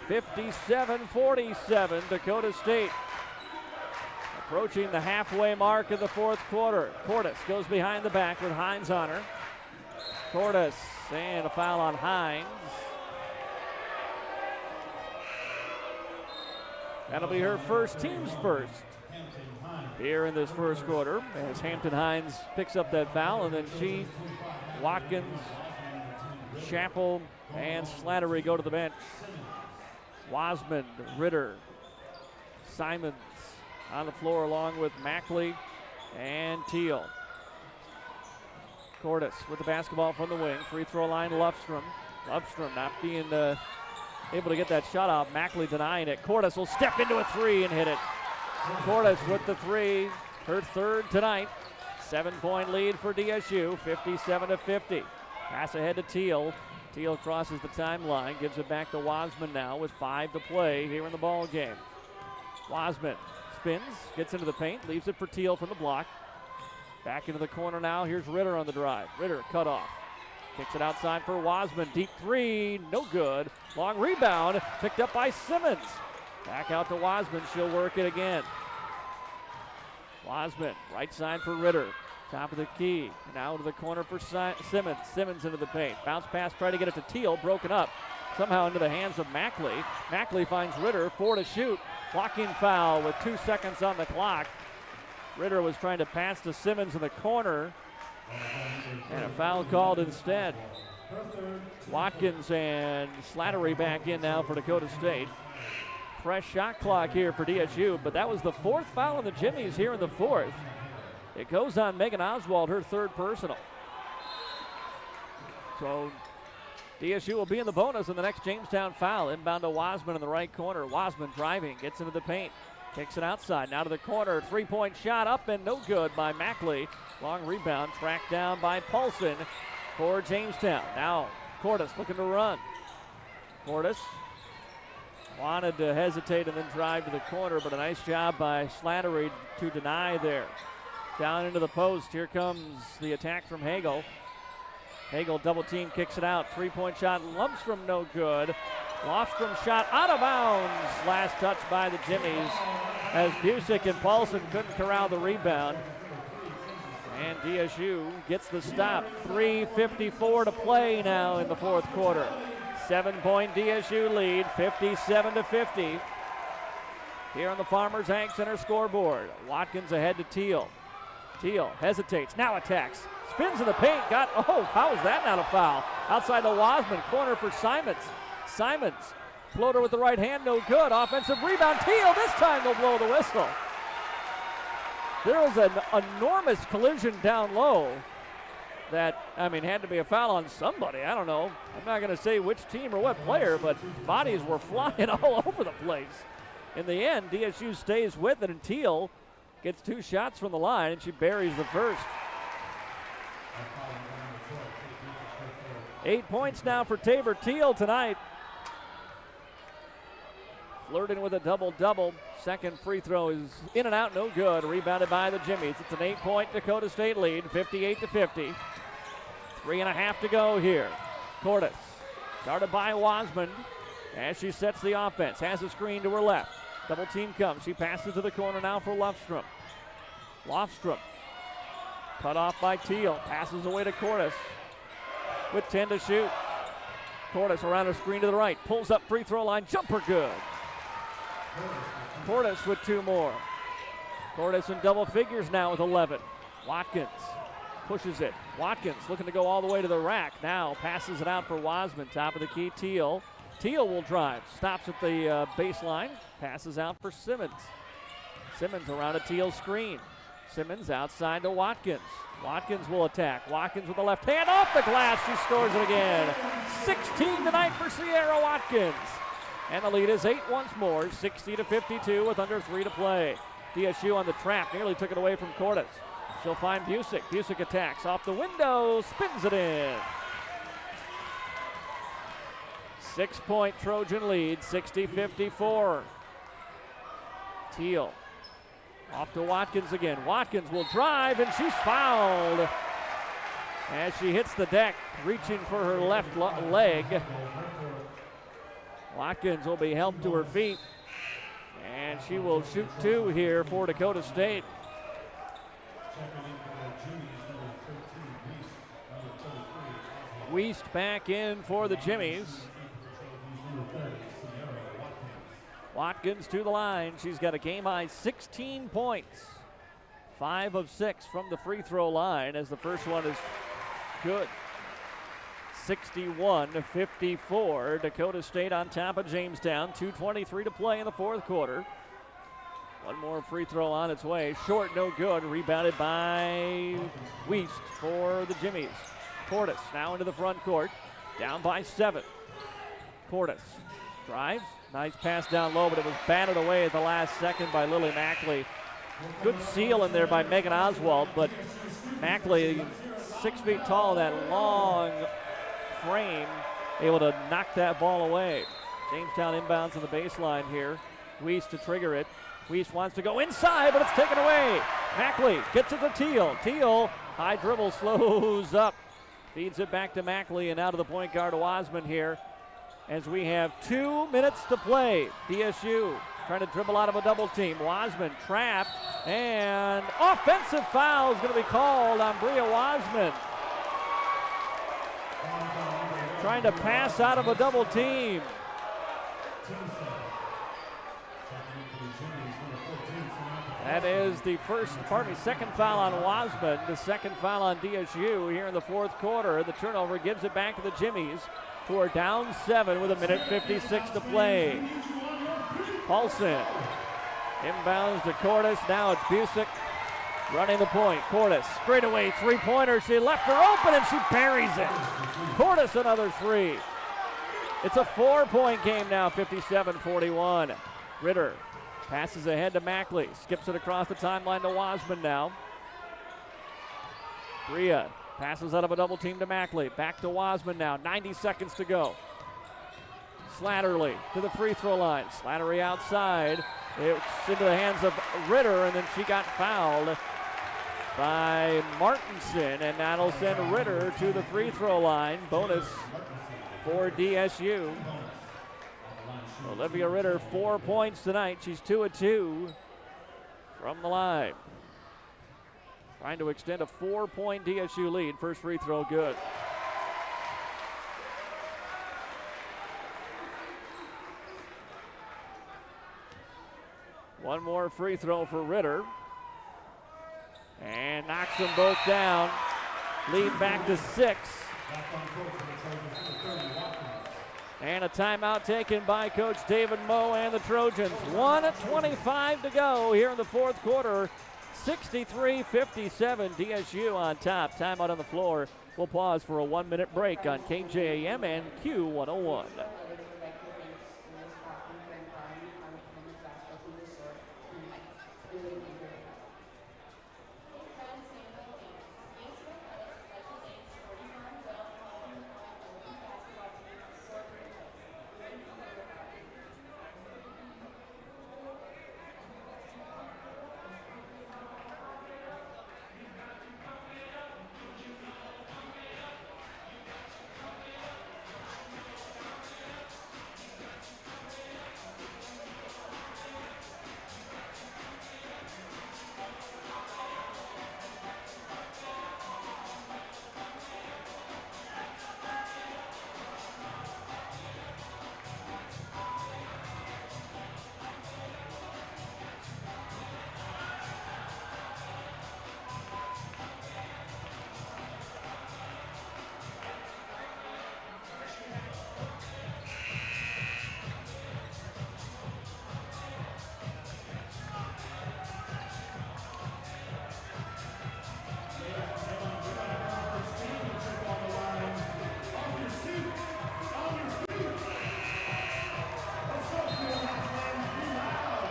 Speaker 7: 57-47, Dakota State. Approaching the halfway mark of the fourth quarter. Cordes goes behind the back with Hines on her. Cordes, and a foul on Hines. That'll be her first, team's first here in this first quarter as Hampton Hines picks up that foul, and then she, Watkins, Chappell, and Slattery go to the bench. Wasmond, Ritter, Simons on the floor along with Mackley and Teal. Cordes with the basketball from the wing. Free throw line, Lofstrom. Lofstrom not being able to get that shot off. Mackley denying it. Cordes will step into a three and hit it. Cordes with the three, her third tonight. 7-point lead for DSU, 57-50. Pass ahead to Teal. Teal crosses the timeline, gives it back to Wasman now with 5 to play here in the ball game. Wasman spins, gets into the paint, leaves it for Teal from the block. Back into the corner now. Here's Ritter on the drive. Ritter cut off. Kicks it outside for Wasman. Deep three, no good. Long rebound, picked up by Simmons. Back out to Wasman. She'll work it again. Wasman, right side for Ritter. Top of the key. Now to the corner for Simmons. Simmons into the paint. Bounce pass, try to get it to Teal. Broken up. Somehow into the hands of Mackley. Mackley finds Ritter. 4 to shoot. Blocking foul with 2 seconds on the clock. Ritter was trying to pass to Simmons in the corner. And a foul called instead. Watkins and Slattery back in now for Dakota State. Fresh shot clock here for DSU, but that was the 4th foul on the Jimmies here in the 4th. It goes on Megan Oswald, her 3rd personal. So DSU will be in the bonus in the next Jamestown foul. Inbound to Wasman in the right corner. Wasman driving, gets into the paint. Kicks it outside, now to the corner. 3-point shot up and no good by Mackley. Long rebound, tracked down by Paulson for Jamestown. Now Cordes looking to run. Cordes wanted to hesitate and then drive to the corner, but a nice job by Slattery to deny there. Down into the post, here comes the attack from Hagel. Hagel double team, kicks it out. 3-point shot, Lundstrom no good. Lofstrom shot out of bounds. Last touch by the Jimmies as Busick and Paulson couldn't corral the rebound. And DSU gets the stop. 3:54 to play now in the 4th quarter. 7-point DSU lead, 57-50. Here on the Farmers Ag Center scoreboard. Watkins ahead to Teal. Teal hesitates, now attacks. Spins in the paint, how is that not a foul? Outside the Wasman, corner for Simons. Simons, floater with the right hand, no good. Offensive rebound, Teal, this time they'll blow the whistle. There was an enormous collision down low that, had to be a foul on somebody. I don't know. I'm not going to say which team or what player, but bodies were flying all over the place. In the end, DSU stays with it, and Teal gets 2 shots from the line, and she buries the first. 8 points now for Tabor Teal tonight. Flirting with a double-double. Second free throw is in and out, no good. Rebounded by the Jimmies. It's an 8-point Dakota State lead, 58-50. 3.5 to go here. Cordes, guarded by Wasman as she sets the offense. Has a screen to her left. Double team comes. She passes to the corner now for Lofstrom. Lofstrom, cut off by Teal. Passes away to Cordes with 10 to shoot. Cordes around her screen to the right. Pulls up free throw line. Jumper good. Cordes with 2 more. Cordes in double figures now with 11. Watkins pushes it. Watkins looking to go all the way to the rack. Now passes it out for Wasman. Top of the key, Teal. Teal will drive. Stops at the baseline. Passes out for Simmons. Simmons around a Teal screen. Simmons outside to Watkins. Watkins will attack. Watkins with the left hand off the glass. She scores it again. 16 tonight for Sierra Watkins. And the lead is 8 once more, 60-52 with under 3 to play. DSU on the trap, nearly took it away from Cordes. She'll find Busick. Busick attacks off the window, spins it in. 6-point Trojan lead, 60-54. Teal off to Watkins again. Watkins will drive, and she's fouled as she hits the deck, reaching for her left leg. Watkins will be helped to her feet, and she will shoot 2 here for Dakota State. Wiest back in for the Jimmies. Watkins to the line. She's got a game-high 16 points. 5 of 6 from the free throw line as the first one is good. 61-54. Dakota State on top of Jamestown. 2:23 to play in the 4th quarter. One more free throw on its way. Short, no good. Rebounded by Wiest for the Jimmies. Cordes now into the front court. Down by 7. Cordes drives. Nice pass down low, but it was batted away at the last second by Lily Mackley. Good seal in there by Megan Oswald, but Mackley, 6 feet tall, that long frame, able to knock that ball away. Jamestown inbounds on the baseline here. Wiest to trigger it. Weiss wants to go inside, but it's taken away. Mackley gets it to Teal. Teal, high dribble, slows up. Feeds it back to Mackley and out of the point guard Wasman here as we have 2 minutes to play. DSU trying to dribble out of a double team. Wasman trapped, and offensive foul is going to be called on Bria Wasman. Trying to pass out of a double team. That is the second foul on Wasman, the second foul on DSU here in the fourth quarter. The turnover gives it back to the Jimmies, who are down 7 with 1:56 to play. Paulson inbounds to Cordes. Now it's Busick running the point. Cordes straight away, three-pointer. She left her open and she buries it. Cordes another three. It's a 4-point game now, 57-41. Ritter passes ahead to Mackley. Skips it across the timeline to Wasman now. Bria passes out of a double team to Mackley. Back to Wasman now. 90 seconds to go. Slattery to the free throw line. Slattery outside. It's into the hands of Ritter, and then she got fouled by Martinson, and that'll send Ritter to the free throw line. Bonus for DSU. Olivia Ritter, 4 points tonight. She's 2 of 2 from the line. Trying to extend a 4-point DSU lead. First free throw good. One more free throw for Ritter. And knocks them both down. Lead back to 6. And a timeout taken by Coach David Moe and the Trojans. 1:25 to go here in the fourth quarter. 63-57, DSU on top. Timeout on the floor. We'll pause for a 1-minute break on KJAM and Q101.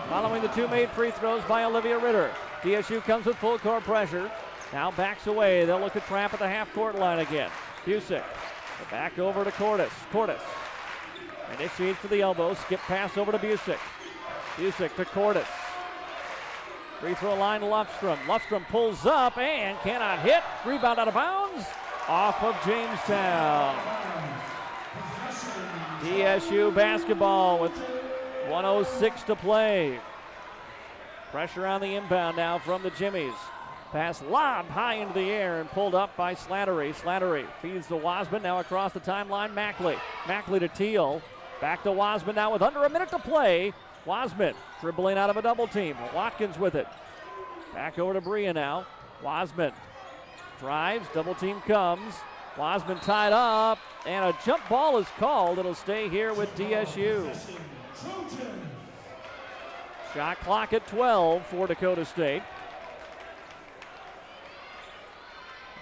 Speaker 7: Following the two made free throws by Olivia Ritter. DSU comes with full court pressure. Now backs away. They'll look to trap at the half-court line again. Busick. Back over to Cordes. Cordes initiates to the elbow. Skip pass over to Busick. Busick to Cordes. Free throw line, Lufstrom. Lufstrom pulls up and cannot hit. Rebound out of bounds. Off of Jamestown. DSU basketball with 1:06 to play. Pressure on the inbound now from the Jimmies. Pass lobbed high into the air and pulled up by Slattery. Slattery feeds to Wasman, now across the timeline, Mackley. Mackley to Teal. Back to Wasman now with under a minute to play. Wasman dribbling out of a double team. Watkins with it. Back over to Bria now. Wasman drives, double team comes. Wasman tied up, and a jump ball is called. It'll stay here with DSU. Shot clock at 12 for Dakota State.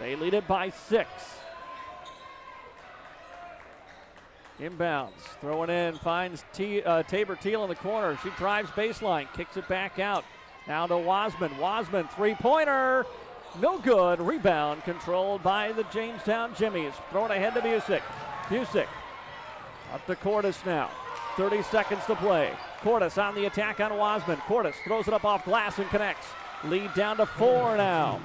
Speaker 7: They lead it by 6. Inbounds, throwing in, finds Tabor Teal in the corner. She drives baseline, kicks it back out. Now to Wasman. Wasman, three-pointer. No good. Rebound controlled by the Jamestown Jimmies. Throw it ahead to Busick. Busick up to Cordes now. 30 seconds to play. Cordes on the attack on Wasman. Cordes throws it up off glass and connects. Lead down to 4 now.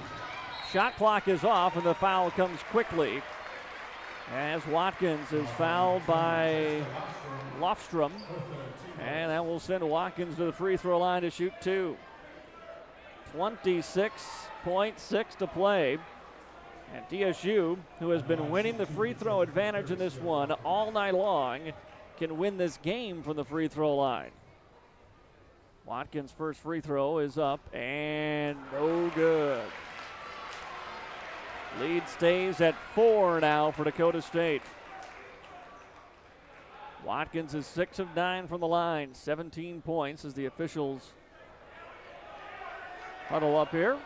Speaker 7: Shot clock is off, and the foul comes quickly as Watkins is fouled by Lofstrom. And that will send Watkins to the free throw line to shoot 2. 26.6 to play. And DSU, who has been winning the free throw advantage in this one all night long, can win this game from the free throw line. Watkins' first free throw is up and no good. Lead stays at 4 now for Dakota State. Watkins is 6 of 9 from the line, 17 points as the officials huddle up here.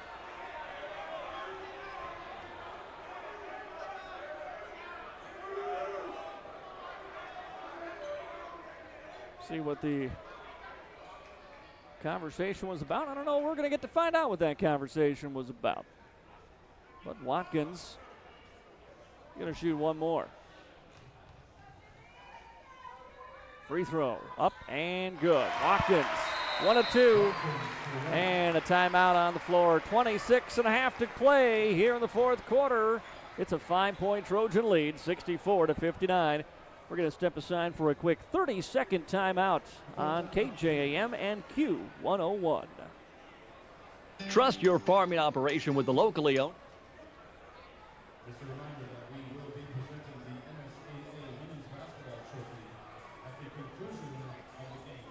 Speaker 7: See what the conversation was about. I don't know. We're going to get to find out what that conversation was about. But Watkins going to shoot one more. Free throw up and good. Watkins 1 of 2 and a timeout on the floor. 26.5 to play here in the fourth quarter. It's a 5-point Trojan lead, 64-59. We're going to step aside for a quick 30-second timeout on KJAM and Q101.
Speaker 13: Trust your farming operation with the locally owned.
Speaker 11: Just a reminder that we will be presenting the NSAA Women's Basketball Trophy at the conclusion of the game.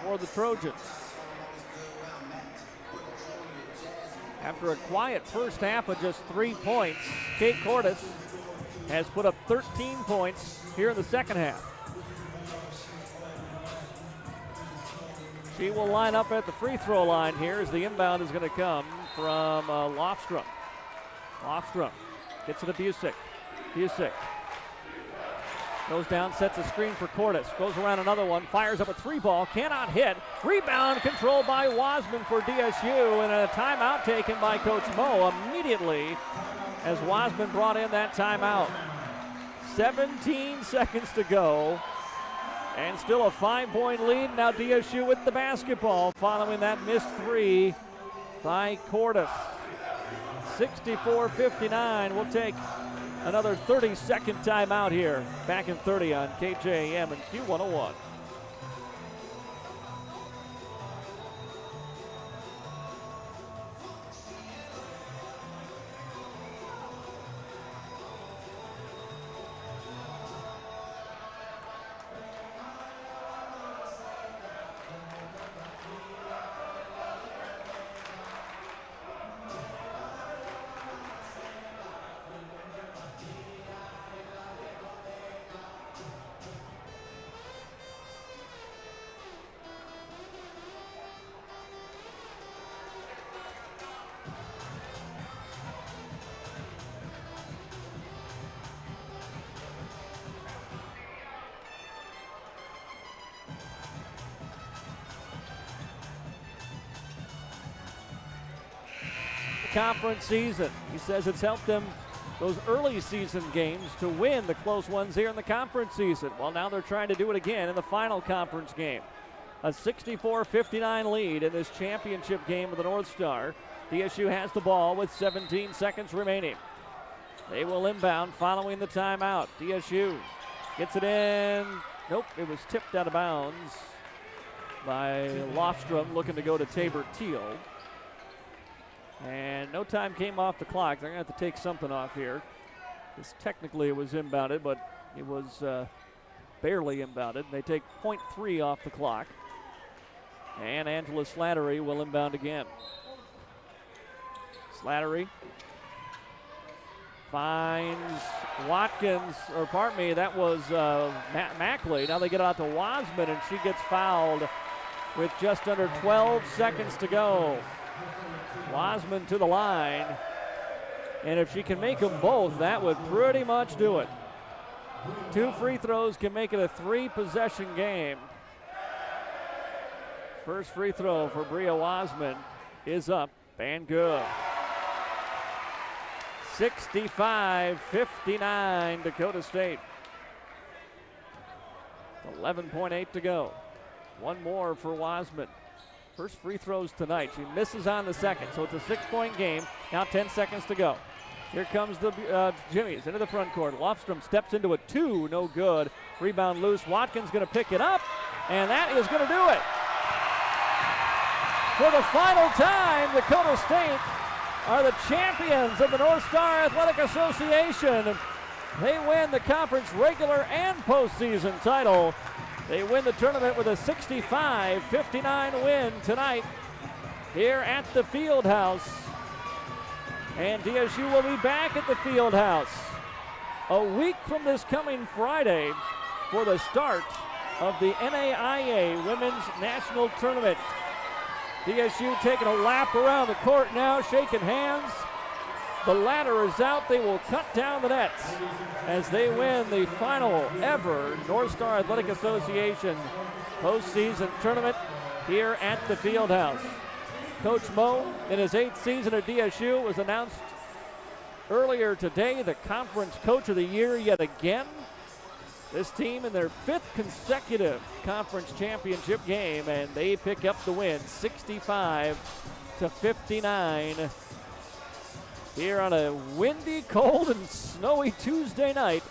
Speaker 7: For the Trojans. After a quiet first half of just 3 points, Kate Cordes has put up 13 points here in the second half. She will line up at the free throw line here as the inbound is going to come from Lofstrom. Lofstrom gets it to Busick. Busick goes down, sets a screen for Cordes. Goes around another one, fires up a 3-ball, cannot hit. Rebound controlled by Wasman for DSU, and a timeout taken by Coach Moe immediately as Wasman brought in that timeout. 17 seconds to go, and still a 5-point lead. Now DSU with the basketball following that missed 3 by Cordes. 64-59. We'll take another 30-second timeout here. Back in 30 on KJAM and Q101. Conference season. He says it's helped them, those early season games, to win the close ones here in the conference season. Well, now they're trying to do it again in the final conference game. A 64-59 lead in this championship game of the North Star. DSU has the ball with 17 seconds remaining. They will inbound following the timeout. DSU gets it in. Nope, it was tipped out of bounds by Lofstrom, looking to go to Tabor Teal. And no time came off the clock. They're going to have to take something off here. Because technically it was inbounded, but it was barely inbounded. They take 0.3 off the clock. And Angela Slattery will inbound again. Slattery finds Watkins, or pardon me, that was Mackley. Now they get out to Wasman, and she gets fouled with just under 12 seconds to go. Wasman to the line. And if she can make them both, that would pretty much do it. 2 free throws can make it a 3-possession game. First free throw for Bria Wasman is up and good. 65-59 Dakota State. 11.8 to go. One more for Wasman. First free throws tonight. She misses on the second, so it's a 6-point game. Now 10 seconds to go. Here comes the Jimmies into the front court. Lofstrom steps into a 2, no good. Rebound loose. Watkins going to pick it up, and that is going to do it. For the final time, Dakota State are the champions of the North Star Athletic Association. They win the conference regular and postseason title. They win the tournament with a 65-59 win tonight here at the Fieldhouse. And DSU will be back at the Fieldhouse a week from this coming Friday for the start of the NAIA Women's National Tournament. DSU taking a lap around the court now, shaking hands. The ladder is out. They will cut down the nets as they win the final ever North Star Athletic Association postseason tournament here at the Fieldhouse. Coach Moe, in his 8th season at DSU, was announced earlier today the Conference Coach of the Year yet again. This team in their 5th consecutive conference championship game, and they pick up the win 65-59 here on a windy, cold, and snowy Tuesday night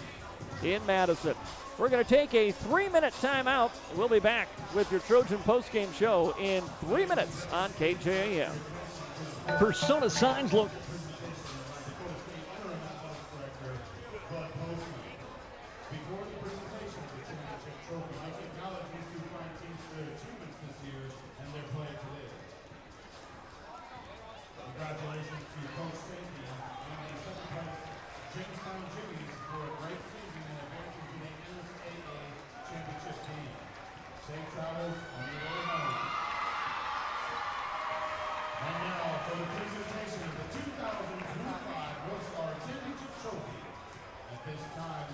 Speaker 7: in Madison. We're going to take a 3-minute timeout. We'll be back with your Trojan postgame show in 3 minutes on KJAM.
Speaker 13: Persona Signs look.
Speaker 11: Congratulations to Coach Sandy and the second-place Jamestown Jimmies for a great season and advancing to the NSAA championship game. Safe travels on your way home. And now for the presentation of the 2025 North Star Championship Trophy. At this time,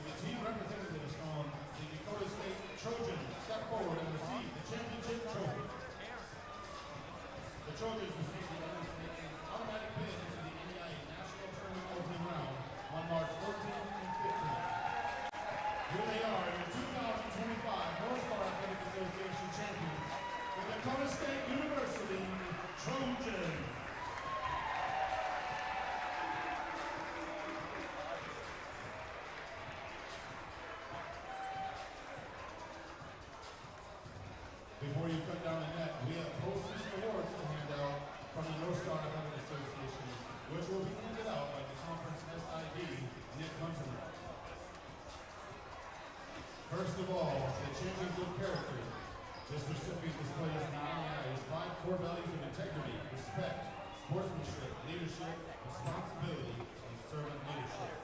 Speaker 11: with the team representatives from the Dakota State Trojans step forward and receive the championship trophy. The Trojans receive the NSAA's automatic bid into the NAIA National Tournament opening round on March 14th and 15th. Here they are, your 2025 North Star Athletic Association champions, the Dakota State University Trojans. Before you cut down the net, we have postseason awards to hand out from the North Star Athletic Association, which will be handed out by the conference SID, Nick Hunterman. First of all, the Champions of Character. This recipient displays the NAIA's 5 core values of integrity, respect, sportsmanship, leadership, responsibility, and servant leadership.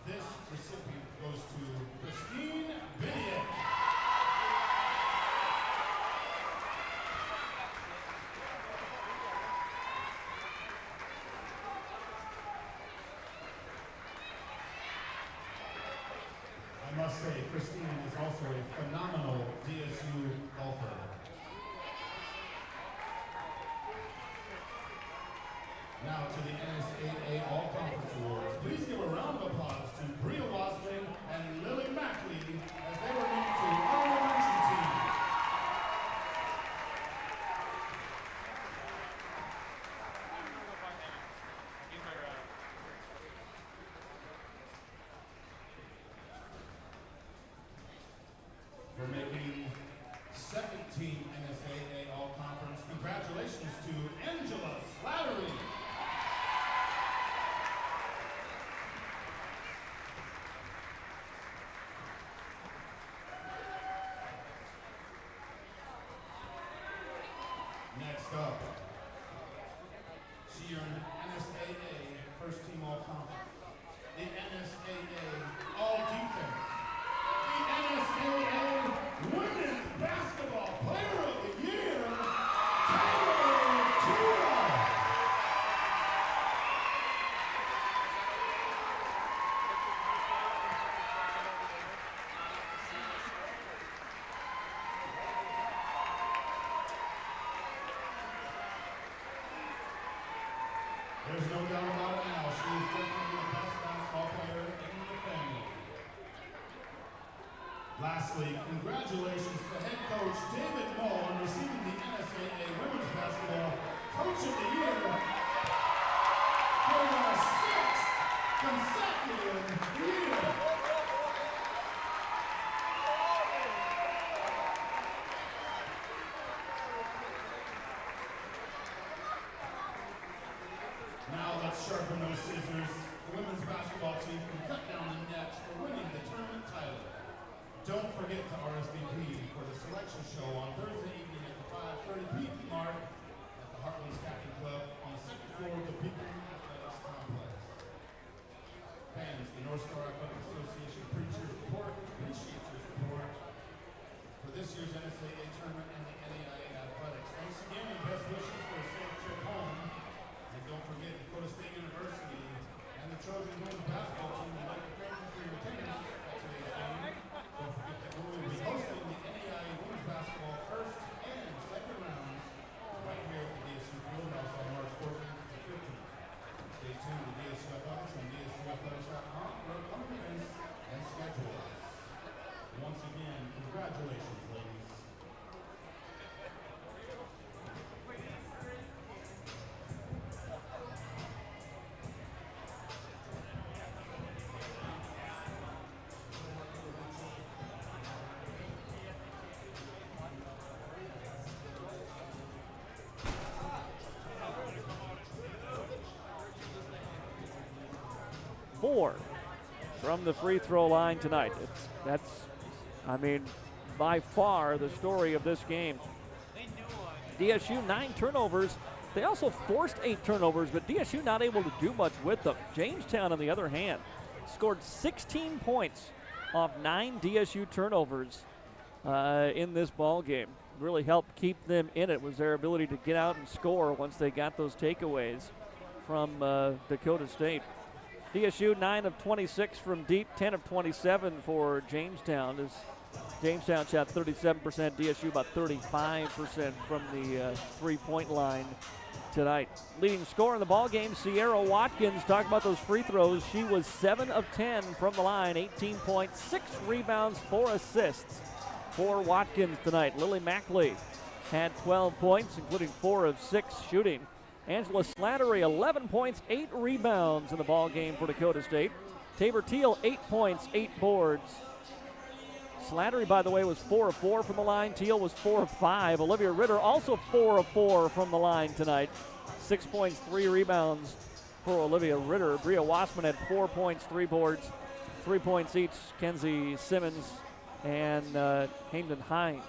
Speaker 11: This recipient goes to Christine Bidiak. I must say, Christine is also a phenomenal DSU golfer. Now to the NSAA All-Conference Awards. Please give a round of applause to Bria Wasman and Lily Mackley as they were named to honorable mention team. For making second team NSAA All-Conference Congratulations to Angela Slattery. Next up, she earned NSAA First Team All-Conference, the NSAA All-Defense, the NSAA Women's Basketball Player of the Year, Dakota. There's no doubt about it now. She is definitely the best basketball player in the family. Lastly, congratulations to head coach David Moe on receiving the NSAA Women's Basketball Coach of the Year for the 6th consecutive year. Now let's sharpen those scissors. The women's basketball team can cut down the nets for winning the tournament title. Don't forget to RSVP for the selection show on Thursday evening at the 5:30 p.m. mark at the Heartland Stacking Club on the second floor of the Beacon Athletics Complex. Fans, the North Star Athletic Association appreciates your support for this year's NSAA tournament and the NAIA Athletics. Thanks again and best wishes for a safe trip home. And don't forget, Dakota State University and the Trojan women's basketball team would like to thank you for your attendance at today's game. Don't forget that we will be hosting the NAIA women's basketball first and second rounds right here at the DSU Fieldhouse on March 14th to 15th. Stay tuned to DSU Athletics on DSUathletics.com for upcoming events and schedules. Once again, congratulations, ladies.
Speaker 7: Four from the free throw line tonight. By far the story of this game. DSU 9 turnovers. They also forced 8 turnovers, but DSU not able to do much with them. Jamestown, on the other hand, scored 16 points off 9 DSU turnovers in this ball game. Really helped keep them in it was their ability to get out and score once they got those takeaways from Dakota State. DSU 9 of 26 from deep, 10 of 27 for Jamestown. As Jamestown shot 37%, DSU about 35% from the three-point line tonight. Leading scorer in the ball game, Sierra Watkins. Talk about those free throws. She was 7 of 10 from the line, 18 points, 6 rebounds, 4 assists for Watkins tonight. Lily Mackley had 12 points, including 4 of 6 shooting. Angela Slattery, 11 points, 8 rebounds in the ball game for Dakota State. Tabor Teal, 8 points, 8 boards. Slattery, by the way, was 4 of 4 from the line. Teal was 4 of 5. Olivia Ritter also 4 of 4 from the line tonight. 6 points, 3 rebounds for Olivia Ritter. Bria Wassman had 4 points, 3 boards, 3 points each. Kenzie Simmons and Hayden Hines.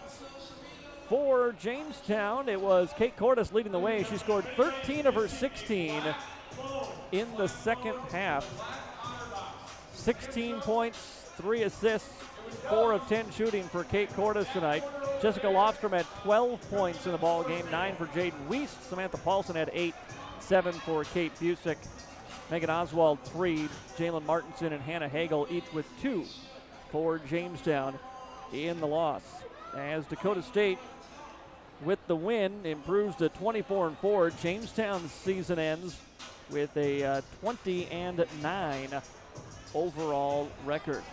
Speaker 7: For Jamestown, it was Kate Cordes leading the way. She scored 13 of her 16 in the second half. 16 points, 3 assists, 4 of 10 shooting for Kate Cordes tonight. Jessica Lofstrom had 12 points in the ball game, 9 for Jaden Wiest. Samantha Paulson had 8, 7 for Kate Busick. Megan Oswald, 3. Jalen Martinson and Hannah Hagel each with 2 for Jamestown in the loss. As Dakota State, with the win, improves to 24-4. Jamestown's season ends with a 20-9 overall record.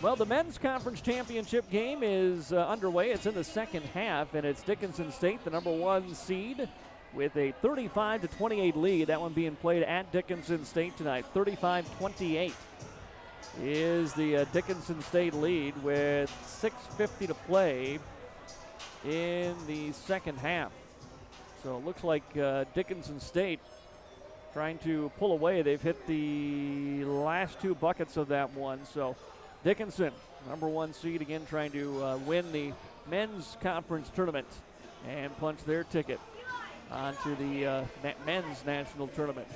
Speaker 7: Well, the men's conference championship game is underway. It's in the second half, and it's Dickinson State, the number 1 seed, with a 35-28 lead. That one being played at Dickinson State tonight. 35-28 is the Dickinson State lead with 6:50 to play in the second half. So it looks like Dickinson State trying to pull away. They've hit the last 2 buckets of that one. So Dickinson, number 1 seed, again trying to win the men's conference tournament and punch their ticket onto the men's national tournament.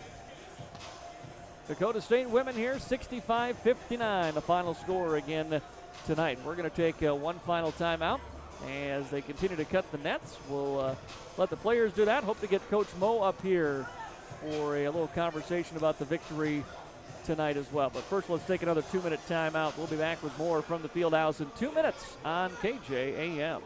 Speaker 7: Dakota State women here, 65-59, the final score again tonight. We're going to take one final timeout as they continue to cut the nets. We'll let the players do that. Hope to get Coach Mo up here for a little conversation about the victory tonight as well. But first, let's take another 2-minute timeout. We'll be back with more from the Fieldhouse in 2 minutes on KJAM.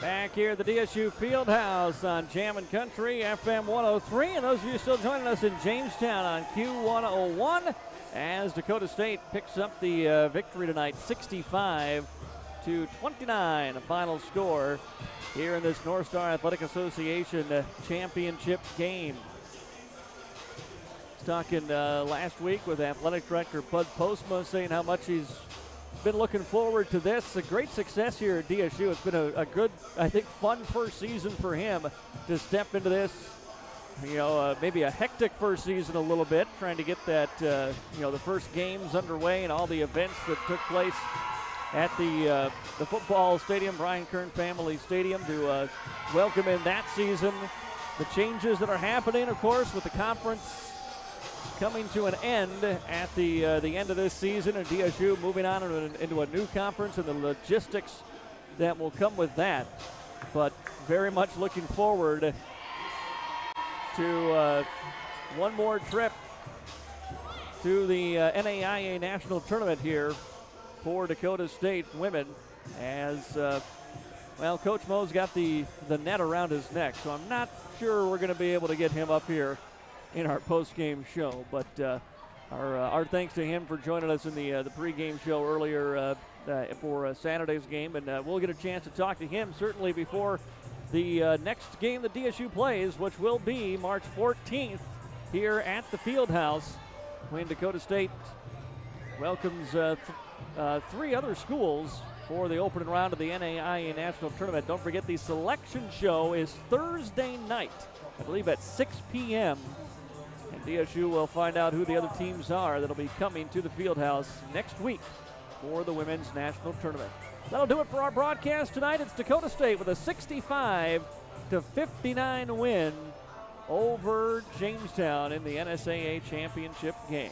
Speaker 7: Back here at the DSU Fieldhouse on Jammin' Country, FM 103. And those of you still joining us in Jamestown on Q101 as Dakota State picks up the victory tonight, 65-29, a final score here in this North Star Athletic Association championship game. I was talking last week with Athletic Director Bud Postma saying how much he's been looking forward to this. A great success here at DSU. It's been a good, I think, fun first season for him to step into this, maybe a hectic first season a little bit, trying to get that, the first games underway and all the events that took place at the football stadium, Brian Kern Family Stadium, to welcome in that season. The changes that are happening, of course, with the conference coming to an end at the end of this season, and DSU moving on into a new conference and the logistics that will come with that. But very much looking forward to one more trip to the NAIA National Tournament here for Dakota State women as, Coach Mo's got the net around his neck, so I'm not sure we're going to be able to get him up here in our post-game show, but our thanks to him for joining us in the pregame show earlier for Saturday's game, and we'll get a chance to talk to him certainly before the next game that DSU plays, which will be March 14th here at the Fieldhouse, when Dakota State welcomes 3 other schools for the opening round of the NAIA National Tournament. Don't forget, the selection show is Thursday night, I believe at 6 p.m., and DSU will find out who the other teams are that'll be coming to the Fieldhouse next week for the Women's National Tournament. That'll do it for our broadcast tonight. It's Dakota State with a 65-59 win over Jamestown in the NSAA championship game.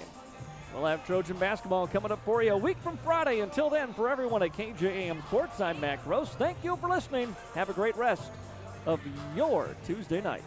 Speaker 7: We'll have Trojan basketball coming up for you a week from Friday. Until then, for everyone at KJAM Sports, I'm Mac Rose. Thank you for listening. Have a great rest of your Tuesday night.